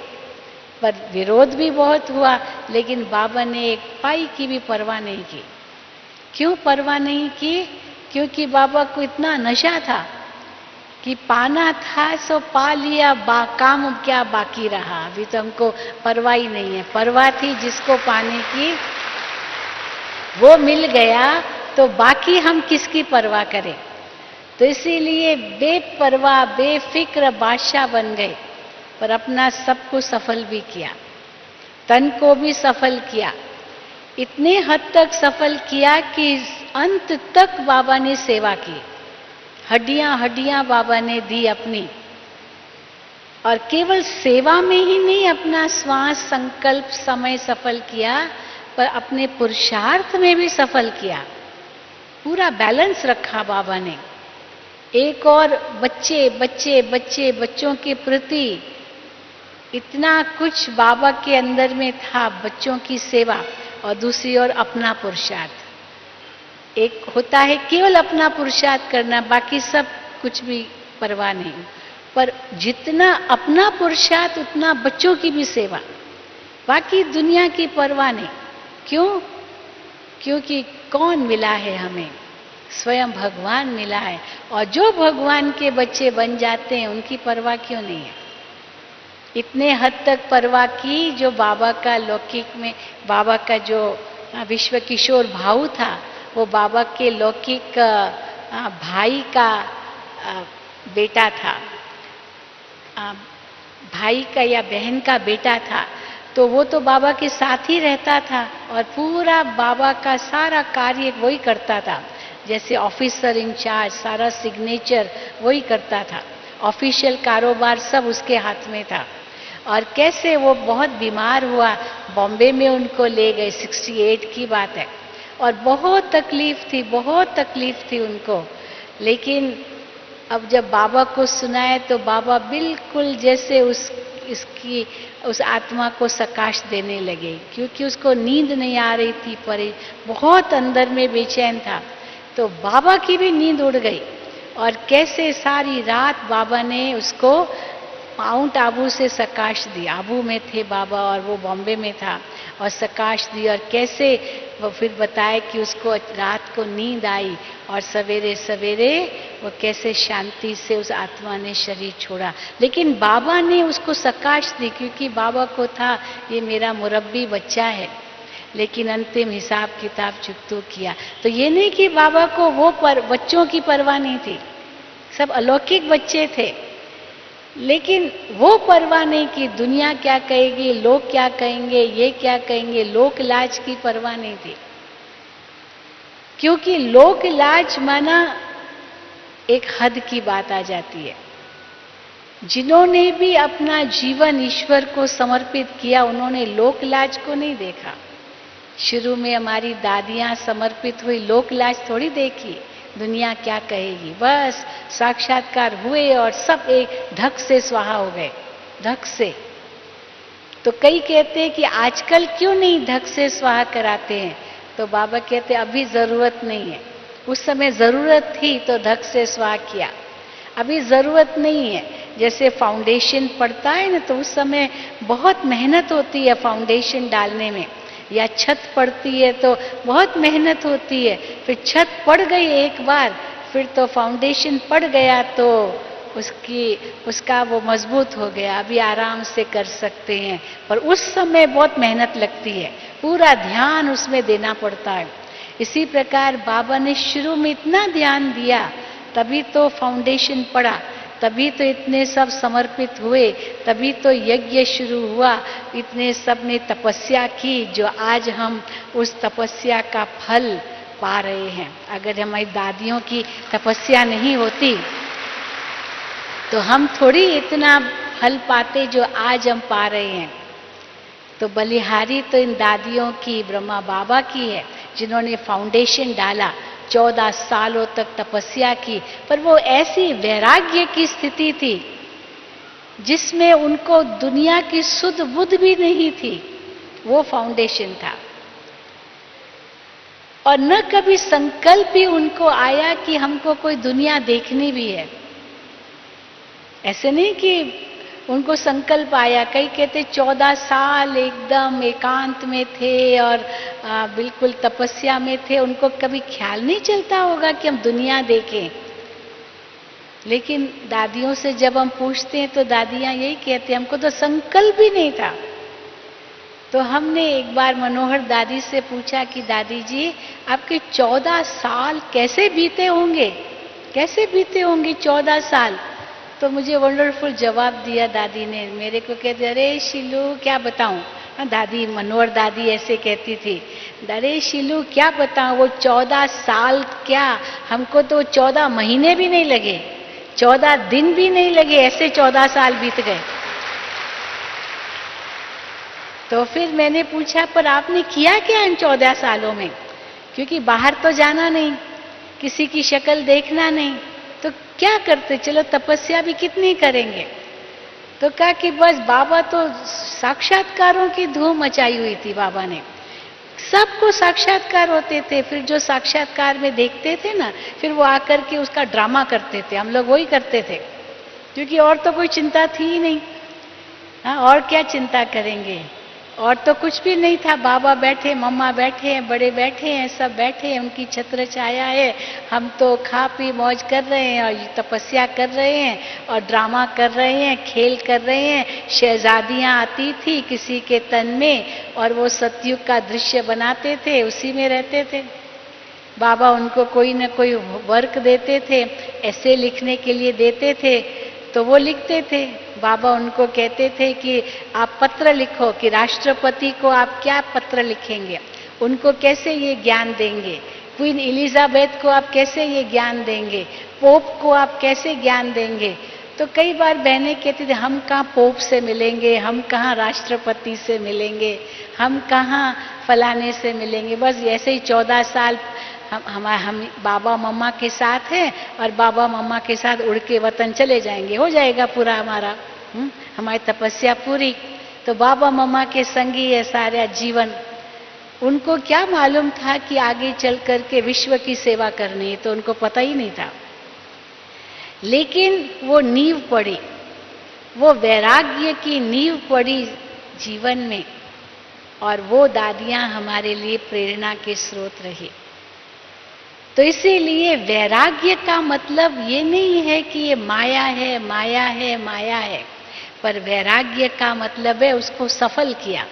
पर विरोध भी बहुत हुआ। लेकिन बाबा ने एक पाई की भी परवाह नहीं की। क्यों परवाह नहीं की? क्योंकि बाबा को इतना नशा था कि पाना था सो पा लिया, काम क्या बाकी रहा। अभी तो हमको परवाह ही नहीं है। परवाह थी जिसको पाने की, वो मिल गया, तो बाकी हम किसकी परवाह करें। तो इसीलिए बेपरवाह बेफिक्र बादशाह बन गए, पर अपना सब कुछ सफल भी किया, तन को भी सफल किया। इतने हद तक सफल किया कि अंत तक बाबा ने सेवा की, हड्डियां हड्डियां बाबा ने दी अपनी। और केवल सेवा में ही नहीं अपना श्वास संकल्प समय सफल किया, पर अपने पुरुषार्थ में भी सफल किया। पूरा बैलेंस रखा बाबा ने। एक और बच्चों के प्रति इतना कुछ बाबा के अंदर में था, बच्चों की सेवा, और दूसरी ओर अपना पुरुषार्थ। एक होता है केवल अपना पुरुषार्थ करना, बाकी सब कुछ भी परवाह नहीं, पर जितना अपना पुरुषार्थ उतना बच्चों की भी सेवा, बाकी दुनिया की परवाह नहीं। क्यों? क्योंकि कौन मिला है हमें? स्वयं भगवान मिला है। और जो भगवान के बच्चे बन जाते हैं उनकी परवाह क्यों नहीं है? इतने हद तक परवाह की, जो बाबा का लौकिक में, बाबा का जो विश्व किशोर भाऊ था, वो बाबा के लौकिक भाई का बेटा था, भाई का या बहन का बेटा था, तो वो तो बाबा के साथ ही रहता था और पूरा बाबा का सारा कार्य वही करता था। जैसे ऑफिसर इंचार्ज, सारा सिग्नेचर वही करता था, ऑफिशियल कारोबार सब उसके हाथ में था। और कैसे वो बहुत बीमार हुआ, बॉम्बे में उनको ले गए, 68 की बात है, और बहुत तकलीफ थी उनको। लेकिन अब जब बाबा को सुनाए तो बाबा बिल्कुल जैसे उस आत्मा को सकाश देने लगे, क्योंकि उसको नींद नहीं आ रही थी, पर बहुत अंदर में बेचैन था। तो बाबा की भी नींद उड़ गई और कैसे सारी रात बाबा ने उसको माउंट आबू से सकाश दी। आबू में थे बाबा और वो बॉम्बे में था, और सकाश दी। और कैसे वो फिर बताए कि उसको रात को नींद आई और सवेरे सवेरे वो कैसे शांति से उस आत्मा ने शरीर छोड़ा। लेकिन बाबा ने उसको सकाश दी, क्योंकि बाबा को था ये मेरा मुरब्बी बच्चा है। लेकिन अंतिम हिसाब किताब चुकतो किया। तो ये नहीं कि बाबा को वो बच्चों की परवाह नहीं थी, सब अलौकिक बच्चे थे, लेकिन वो परवाह नहीं कि दुनिया क्या कहेगी, लोग क्या कहेंगे, ये क्या कहेंगे, लोक लाज की परवाह नहीं थी। क्योंकि लोक लाज माना एक हद की बात आ जाती है। जिन्होंने भी अपना जीवन ईश्वर को समर्पित किया, उन्होंने लोक लाज को नहीं देखा। शुरू में हमारी दादियां समर्पित हुई, लोक लाज थोड़ी देखी, दुनिया क्या कहेगी। बस साक्षात्कार हुए और सब एक धक से स्वाहा हो गए, धक से। तो कई कहते हैं कि आजकल क्यों नहीं धक से स्वाहा कराते हैं, तो बाबा कहते अभी जरूरत नहीं है। उस समय जरूरत थी तो धक से स्वाहा किया, अभी जरूरत नहीं है। जैसे फाउंडेशन पड़ता है ना, तो उस समय बहुत मेहनत होती है फाउंडेशन डालने में, या छत पड़ती है तो बहुत मेहनत होती है। फिर छत पड़ गई एक बार, फिर तो फाउंडेशन पड़ गया तो उसका वो मजबूत हो गया, अभी आराम से कर सकते हैं। पर उस समय बहुत मेहनत लगती है, पूरा ध्यान उसमें देना पड़ता है। इसी प्रकार बाबा ने शुरू में इतना ध्यान दिया, तभी तो फाउंडेशन पड़ा, तभी तो इतने सब समर्पित हुए, तभी तो यज्ञ शुरू हुआ, इतने सब ने तपस्या की, जो आज हम उस तपस्या का फल पा रहे हैं। अगर हमारी दादियों की तपस्या नहीं होती तो हम थोड़ी इतना फल पाते जो आज हम पा रहे हैं। तो बलिहारी तो इन दादियों की, ब्रह्मा बाबा की है, जिन्होंने फाउंडेशन डाला, 14 सालों तक तपस्या की। पर वो ऐसी वैराग्य की स्थिति थी जिसमें उनको दुनिया की सुध बुध भी नहीं थी, वो फाउंडेशन था। और न कभी संकल्प भी उनको आया कि हमको कोई दुनिया देखनी भी है। ऐसे नहीं कि उनको संकल्प आया, कई कहते 14 साल एकदम एकांत में थे और बिल्कुल तपस्या में थे, उनको कभी ख्याल नहीं चलता होगा कि हम दुनिया देखें। लेकिन दादियों से जब हम पूछते हैं तो दादियां यही कहती हैं, हमको तो संकल्प भी नहीं था। तो हमने एक बार मनोहर दादी से पूछा कि दादी जी, आपके 14 साल कैसे बीते होंगे, कैसे बीते होंगे 14 साल? तो मुझे वंडरफुल जवाब दिया दादी ने। मेरे को कहते, अरे शिलू क्या बताऊं। हाँ, दादी, मनोहर दादी ऐसे कहती थी, अरे शिलू क्या बताऊं, वो 14 साल क्या, हमको तो 14 महीने भी नहीं लगे, 14 दिन भी नहीं लगे, ऐसे 14 साल बीत गए। तो फिर मैंने पूछा, पर आपने किया क्या इन 14 सालों में? क्योंकि बाहर तो जाना नहीं, किसी की शक्ल देखना नहीं, तो क्या करते? चलो तपस्या भी कितनी करेंगे। तो कहा कि बस बाबा तो साक्षात्कारों की धूम मचाई हुई थी बाबा ने, सबको साक्षात्कार होते थे। फिर जो साक्षात्कार में देखते थे ना, फिर वो आकर के उसका ड्रामा करते थे, हम लोग वही करते थे, क्योंकि और तो कोई चिंता थी ही नहीं। हाँ, और क्या चिंता करेंगे, और तो कुछ भी नहीं था। बाबा बैठे, मम्मा बैठे हैं, बड़े बैठे हैं, सब बैठे हैं, उनकी छत्र छाया है, हम तो खा पी मौज कर रहे हैं और तपस्या कर रहे हैं और ड्रामा कर रहे हैं, खेल कर रहे हैं। शहजादियां आती थी किसी के तन में और वो सतयुग का दृश्य बनाते थे, उसी में रहते थे। बाबा उनको कोई ना कोई वर्क देते थे, ऐसे लिखने के लिए देते थे, तो वो लिखते थे। बाबा उनको कहते थे कि आप पत्र लिखो, कि राष्ट्रपति को आप क्या पत्र लिखेंगे, उनको कैसे ये ज्ञान देंगे, क्वीन एलिजाबेथ को आप कैसे ये ज्ञान देंगे, पोप को आप कैसे ज्ञान देंगे। तो कई बार बहनें कहती थी हम कहाँ पोप से मिलेंगे, हम कहाँ राष्ट्रपति से मिलेंगे, हम कहाँ फलाने से मिलेंगे। बस ऐसे ही 14 साल हम बाबा मम्मा के साथ हैं और बाबा मम्मा के साथ उड़ के वतन चले जाएंगे, हो जाएगा पूरा हमारा, हमारी तपस्या पूरी। तो बाबा मम्मा के संगी है सारा जीवन। उनको क्या मालूम था कि आगे चल कर के विश्व की सेवा करनी है, तो उनको पता ही नहीं था। लेकिन वो नींव पड़ी, वो वैराग्य की नींव पड़ी जीवन में, और वो दादियां हमारे लिए प्रेरणा के स्रोत रही। तो इसीलिए वैराग्य का मतलब ये नहीं है कि ये माया है, माया है, माया है, पर वैराग्य का मतलब है उसको सफल किया।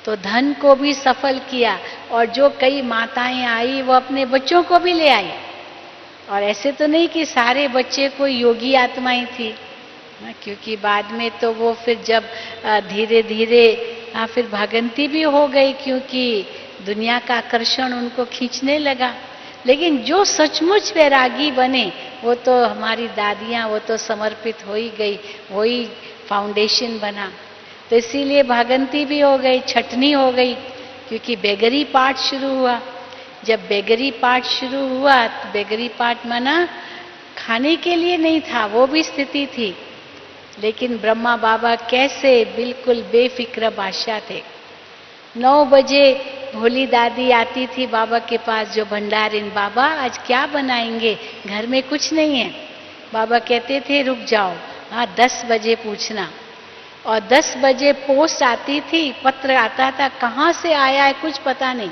तो धन को भी सफल किया, और जो कई माताएं आई वो अपने बच्चों को भी ले आई। और ऐसे तो नहीं कि सारे बच्चे कोई योगी आत्माएं थी, क्योंकि बाद में तो वो फिर जब धीरे धीरे फिर भागंती भी हो गई, क्योंकि दुनिया का आकर्षण उनको खींचने लगा। लेकिन जो सचमुच वैरागी बने वो तो हमारी दादियां, वो तो समर्पित हो ही गई, वही फाउंडेशन बना। तो इसीलिए भागंती भी हो गई, छटनी हो गई, क्योंकि बेगरी पाठ शुरू हुआ। जब बेगरी पाठ शुरू हुआ तो बेगरी पाठ माना खाने के लिए नहीं था, वो भी स्थिति थी। लेकिन ब्रह्मा बाबा कैसे बिल्कुल बेफिक्र बादशाह थे। 9 बजे भोली दादी आती थी बाबा के पास, जो भंडारिन, बाबा आज क्या बनाएंगे, घर में कुछ नहीं है। बाबा कहते थे रुक जाओ, हाँ 10 बजे पूछना। और 10 बजे पोस्ट आती थी, पत्र आता था, कहाँ से आया है कुछ पता नहीं,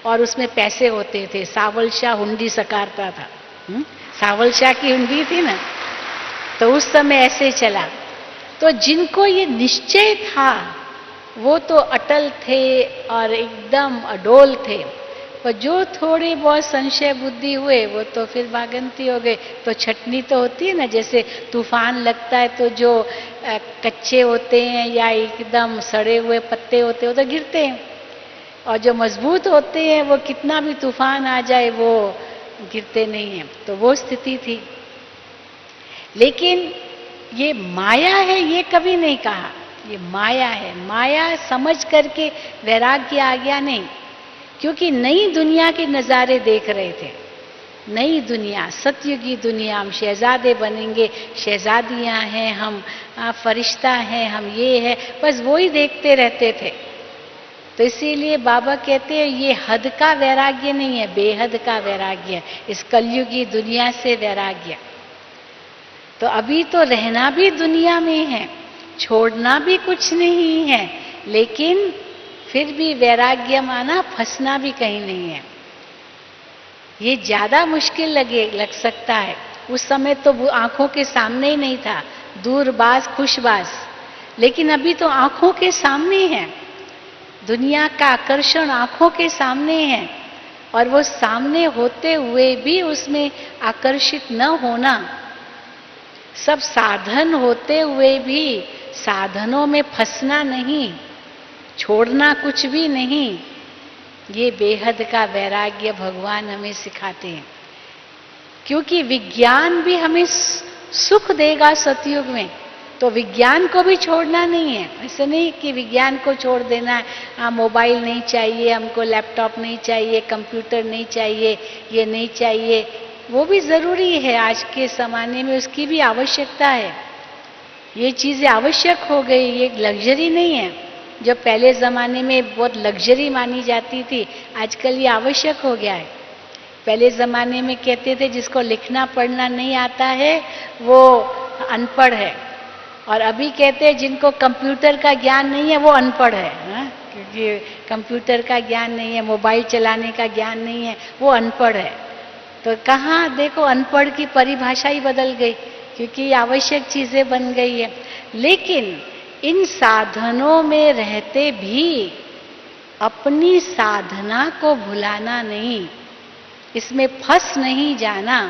और उसमें पैसे होते थे। सावल शाह हुंडी सकारता था, सावल शाह की हुंडी थी ना, तो उस समय ऐसे चला। तो जिनको ये निश्चय था वो तो अटल थे और एकदम अडोल थे, पर जो थोड़ी बहुत संशय बुद्धि हुए वो तो फिर भागंती हो गए। तो छटनी तो होती है ना, जैसे तूफान लगता है तो जो कच्चे होते हैं या एकदम सड़े हुए पत्ते होते हैं वो तो गिरते हैं, और जो मजबूत होते हैं वो कितना भी तूफान आ जाए वो गिरते नहीं हैं। तो वो स्थिति थी। लेकिन ये माया है ये कभी नहीं कहा, ये माया है। माया समझ करके वैराग्य आ गया नहीं, क्योंकि नई दुनिया के नज़ारे देख रहे थे। नई दुनिया, सतयुगी दुनिया, हम शहजादे बनेंगे, शहजादियां हैं हम, फरिश्ता हैं हम, ये है, बस वो ही देखते रहते थे। तो इसीलिए बाबा कहते हैं ये हद का वैराग्य नहीं है, बेहद का वैराग्य, इस कलयुगी दुनिया से वैराग्य। तो अभी तो रहना भी दुनिया में है, छोड़ना भी कुछ नहीं है, लेकिन फिर भी वैराग्य माना फंसना भी कहीं नहीं है। ये ज्यादा मुश्किल लग सकता है। उस समय तो वो आंखों के सामने ही नहीं था, दूरबाज खुशबाज, लेकिन अभी तो आंखों के सामने है। दुनिया का आकर्षण आंखों के सामने है, और वो सामने होते हुए भी उसमें आकर्षित न होना, सब साधन होते हुए भी साधनों में फंसना नहीं, छोड़ना कुछ भी नहीं, ये बेहद का वैराग्य भगवान हमें सिखाते हैं। क्योंकि विज्ञान भी हमें सुख देगा सतयुग में, तो विज्ञान को भी छोड़ना नहीं है। ऐसे नहीं कि विज्ञान को छोड़ देना है, हाँ मोबाइल नहीं चाहिए हमको, लैपटॉप नहीं चाहिए, कंप्यूटर नहीं चाहिए, ये नहीं चाहिए। वो भी जरूरी है, आज के जमाने में उसकी भी आवश्यकता है। ये चीजें आवश्यक हो गई, ये लग्जरी नहीं है। जो पहले जमाने में बहुत लग्जरी मानी जाती थी, आजकल ये आवश्यक हो गया है। पहले जमाने में कहते थे जिसको लिखना पढ़ना नहीं आता है वो अनपढ़ है, और अभी कहते हैं जिनको कंप्यूटर का ज्ञान नहीं है वो अनपढ़ है, क्योंकि कंप्यूटर का ज्ञान नहीं है, मोबाइल चलाने का ज्ञान नहीं है, वो अनपढ़ है। तो कहाँ देखो अनपढ़ की परिभाषा ही बदल गई, क्योंकि आवश्यक चीजें बन गई है। लेकिन इन साधनों में रहते भी अपनी साधना को भुलाना नहीं। इसमें फंस नहीं जाना।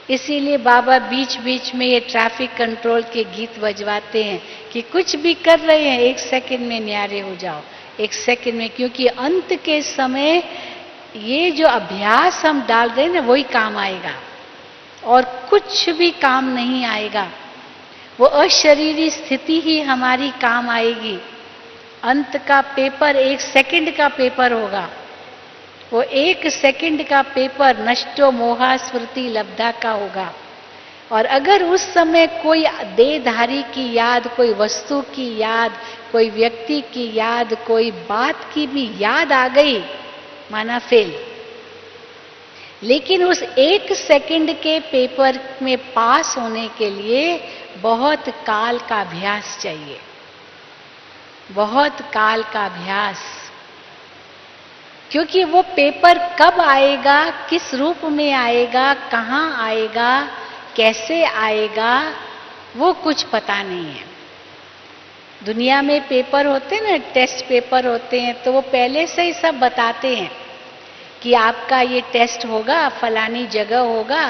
इसीलिए बाबा बीच बीच में ये ट्रैफिक कंट्रोल के गीत बजवाते हैं कि कुछ भी कर रहे हैं 1 सेकंड में न्यारे हो जाओ, 1 सेकंड में, क्योंकि अंत के समय ये जो अभ्यास हम डाल रहे हैं ना वही काम आएगा और कुछ भी काम नहीं आएगा। वो अशरीरी स्थिति ही हमारी काम आएगी। अंत का पेपर 1 सेकंड का पेपर होगा। वो 1 सेकंड का पेपर नष्टो मोहा स्मृति लब्धा का होगा। और अगर उस समय कोई देहधारी की याद, कोई वस्तु की याद, कोई व्यक्ति की याद, कोई बात की भी याद आ गई, माना फेल। लेकिन उस 1 सेकंड के पेपर में पास होने के लिए बहुत काल का अभ्यास चाहिए, बहुत काल का अभ्यास। क्योंकि वो पेपर कब आएगा, किस रूप में आएगा, कहाँ आएगा, कैसे आएगा, वो कुछ पता नहीं है। दुनिया में पेपर होते हैं ना, टेस्ट पेपर होते हैं, तो वो पहले से ही सब बताते हैं कि आपका ये टेस्ट होगा, फलानी जगह होगा,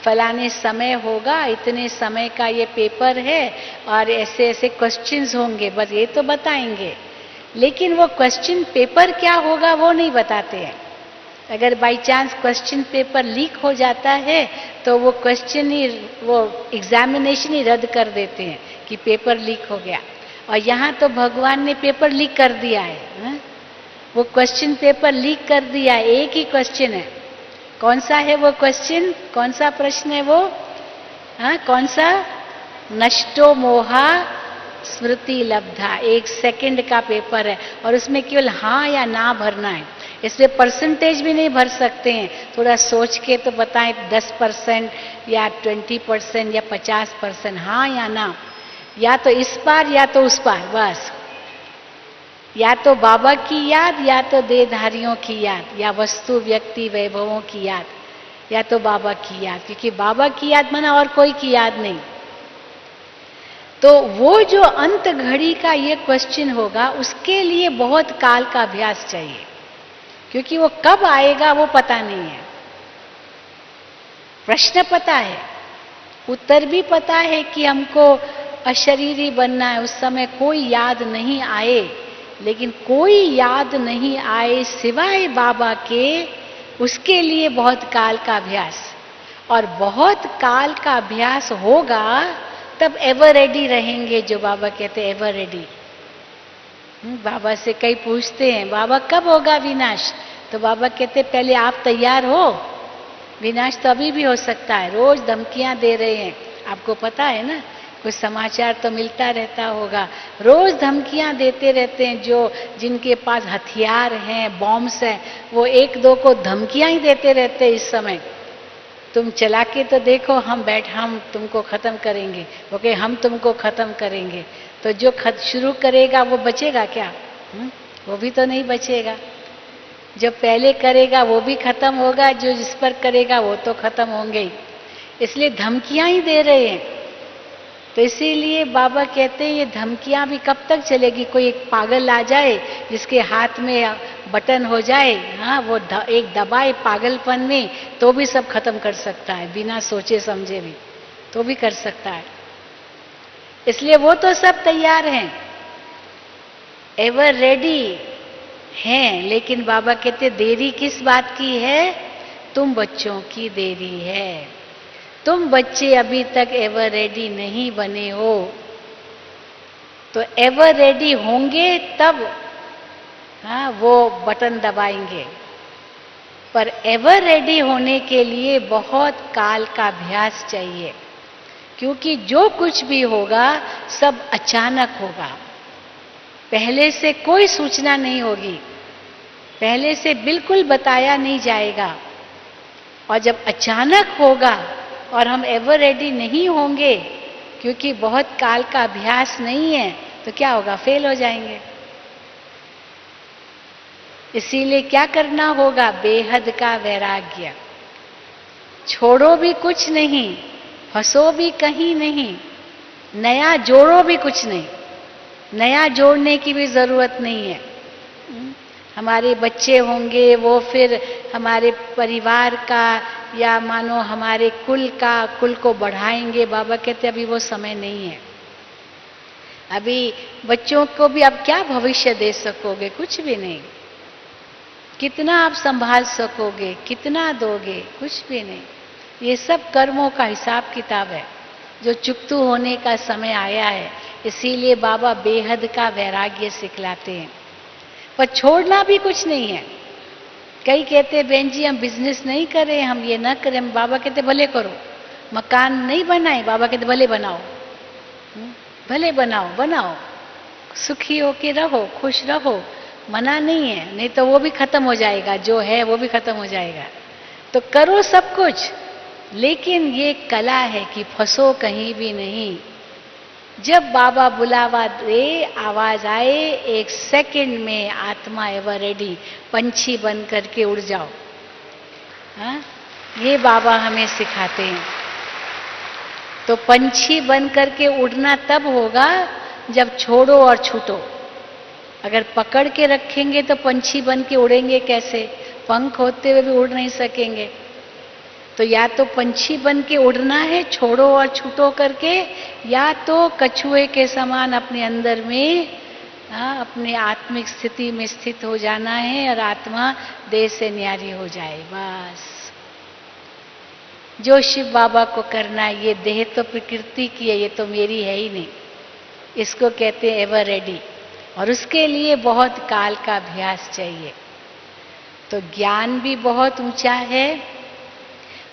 फलाने समय होगा, इतने समय का ये पेपर है और ऐसे ऐसे क्वेश्चंस होंगे, बस ये तो बताएंगे। लेकिन वो क्वेश्चन पेपर क्या होगा वो नहीं बताते हैं। अगर by chance question paper leak हो जाता है तो वो क्वेश्चन ही, वो एग्जामिनेशन ही रद्द कर देते हैं कि पेपर लीक हो गया। और यहाँ तो भगवान ने पेपर लीक कर दिया है, वो क्वेश्चन पेपर लीक कर दिया है। एक ही क्वेश्चन है। कौन सा है वो क्वेश्चन, कौन सा प्रश्न है वो? कौन सा? नष्टो मोहा स्मृति लब्धा। 1 सेकंड का पेपर है और उसमें केवल हाँ या ना भरना है। इसमें परसेंटेज भी नहीं भर सकते हैं। थोड़ा सोच के तो बताएं, 10% या 20% या 50%, हाँ या ना, या तो इस पार या तो उस पार, बस। या तो बाबा की याद या तो देहधारियों की याद, या वस्तु व्यक्ति वैभवों की याद, या तो बाबा की याद। क्योंकि बाबा की याद माना और कोई की याद नहीं। तो वो जो अंत घड़ी का ये क्वेश्चन होगा, उसके लिए बहुत काल का अभ्यास चाहिए, क्योंकि वो कब आएगा वो पता नहीं है। प्रश्न पता है, उत्तर भी पता है कि हमको अशरीरी बनना है। उस समय कोई याद नहीं आए, लेकिन कोई याद नहीं आए सिवाय बाबा के, उसके लिए बहुत काल का अभ्यास। और बहुत काल का अभ्यास होगा तब एवर रेडी रहेंगे, जो बाबा कहते हैं एवर रेडी। बाबा से कई पूछते हैं, बाबा कब होगा विनाश? तो बाबा कहते पहले आप तैयार हो, विनाश तो अभी भी हो सकता है। रोज धमकियां दे रहे हैं, आपको पता है ना, कुछ समाचार तो मिलता रहता होगा। रोज धमकियां देते रहते हैं, जो जिनके पास हथियार हैं, बॉम्ब्स हैं, वो 1-2 को धमकियां ही देते रहते हैं। इस समय तुम चला के तो देखो, हम तुमको खत्म करेंगे, ओके, हम तुमको खत्म करेंगे। तो जो शुरू करेगा वो बचेगा क्या? वो भी तो नहीं बचेगा। जो पहले करेगा वो भी खत्म होगा, जो जिस पर करेगा वो तो खत्म होंगे ही। इसलिए धमकियां ही दे रहे हैं। तो इसीलिए बाबा कहते हैं ये धमकियां भी कब तक चलेगी? कोई एक पागल आ जाए जिसके हाथ में बटन हो जाए, वो एक दबाए पागलपन में, तो भी सब खत्म कर सकता है, बिना सोचे समझे भी, तो भी कर सकता है। इसलिए वो तो सब तैयार हैं, एवर रेडी हैं। लेकिन बाबा कहते देरी किस बात की है? तुम बच्चों की देरी है। तुम बच्चे अभी तक एवर रेडी नहीं बने हो। तो एवर रेडी होंगे तब वो बटन दबाएंगे। पर एवर रेडी होने के लिए बहुत काल का अभ्यास चाहिए, क्योंकि जो कुछ भी होगा सब अचानक होगा। पहले से कोई सूचना नहीं होगी, पहले से बिल्कुल बताया नहीं जाएगा। और जब अचानक होगा और हम एवर रेडी नहीं होंगे, क्योंकि बहुत काल का अभ्यास नहीं है, तो क्या होगा? फेल हो जाएंगे। इसीलिए क्या करना होगा? बेहद का वैराग्य। छोड़ो भी कुछ नहीं, फंसो भी कहीं नहीं, नया जोड़ो भी कुछ नहीं। नया जोड़ने की भी जरूरत नहीं है। हमारे बच्चे होंगे, वो फिर हमारे परिवार का या मानो हमारे कुल को बढ़ाएंगे। बाबा कहते अभी वो समय नहीं है। अभी बच्चों को भी अब क्या भविष्य दे सकोगे? कुछ भी नहीं। कितना आप संभाल सकोगे? कितना दोगे? कुछ भी नहीं। ये सब कर्मों का हिसाब किताब है जो चुकतू होने का समय आया है। इसीलिए बाबा बेहद का वैराग्य सिखलाते हैं। पर छोड़ना भी कुछ नहीं है। कई कहते बहन जी हम बिजनेस नहीं करें, हम ये ना करें। बाबा कहते भले करो। मकान नहीं बनाए, बाबा कहते भले बनाओ। भले बनाओ, सुखी हो के रहो, खुश रहो, मना नहीं है। नहीं तो वो भी खत्म हो जाएगा, जो है वो भी खत्म हो जाएगा। तो करो सब कुछ, लेकिन ये कला है कि फंसो कहीं भी नहीं। जब बाबा बुलावा दे, आवाज आए, 1 सेकंड में आत्मा एवर रेडी, पंछी बन करके उड़ जाओ। हाँ, ये बाबा हमें सिखाते हैं। तो पंछी बन करके उड़ना तब होगा जब छोड़ो और छूटो। अगर पकड़ के रखेंगे तो पंछी बन के उड़ेंगे कैसे? पंख होते हुए भी उड़ नहीं सकेंगे। तो या तो पंछी बन के उड़ना है, छोड़ो और छूटो करके, या तो कछुए के समान अपने अंदर में अपने आत्मिक स्थिति में स्थित हो जाना है और आत्मा देह से न्यारी हो जाए। बस जो शिव बाबा को करना है। ये देह तो प्रकृति की है, ये तो मेरी है ही नहीं। इसको कहते हैं एवर रेडी। और उसके लिए बहुत काल का अभ्यास चाहिए। तो ज्ञान भी बहुत ऊंचा है,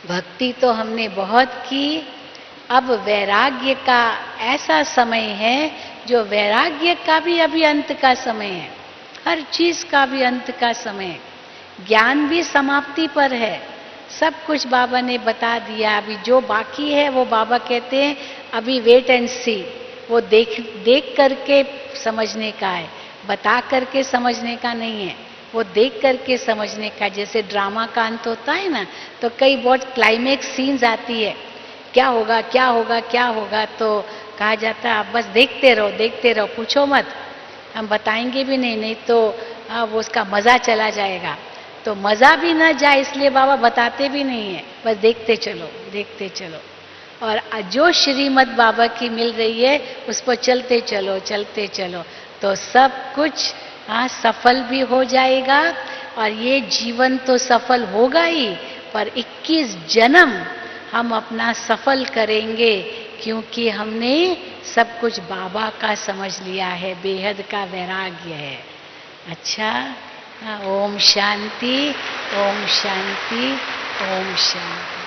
भक्ति तो हमने बहुत की। अब वैराग्य का ऐसा समय है जो वैराग्य का भी अभी अंत का समय है। हर चीज का भी अंत का समय है। ज्ञान भी समाप्ति पर है। सब कुछ बाबा ने बता दिया। अभी जो बाकी है वो बाबा कहते हैं अभी वेट एंड सी। वो देख करके समझने का है, बता करके समझने का नहीं है। वो देख करके समझने का। जैसे ड्रामा का अंत होता है ना, तो कई बहुत क्लाइमेक्स सीन्स आती है, क्या होगा क्या होगा क्या होगा, तो कहा जाता है आप बस देखते रहो, पूछो मत, हम बताएंगे भी नहीं, नहीं तो वो उसका मजा चला जाएगा। तो मजा भी ना जाए इसलिए बाबा बताते भी नहीं है, बस देखते चलो। और जो श्रीमत बाबा की मिल रही है उस पर चलते चलो, तो सब कुछ सफल भी हो जाएगा। और ये जीवन तो सफल होगा ही, पर 21 जन्म हम अपना सफल करेंगे, क्योंकि हमने सब कुछ बाबा का समझ लिया है, बेहद का वैराग्य है। अच्छा, ओम शांति, ओम शांति, ओम शांति।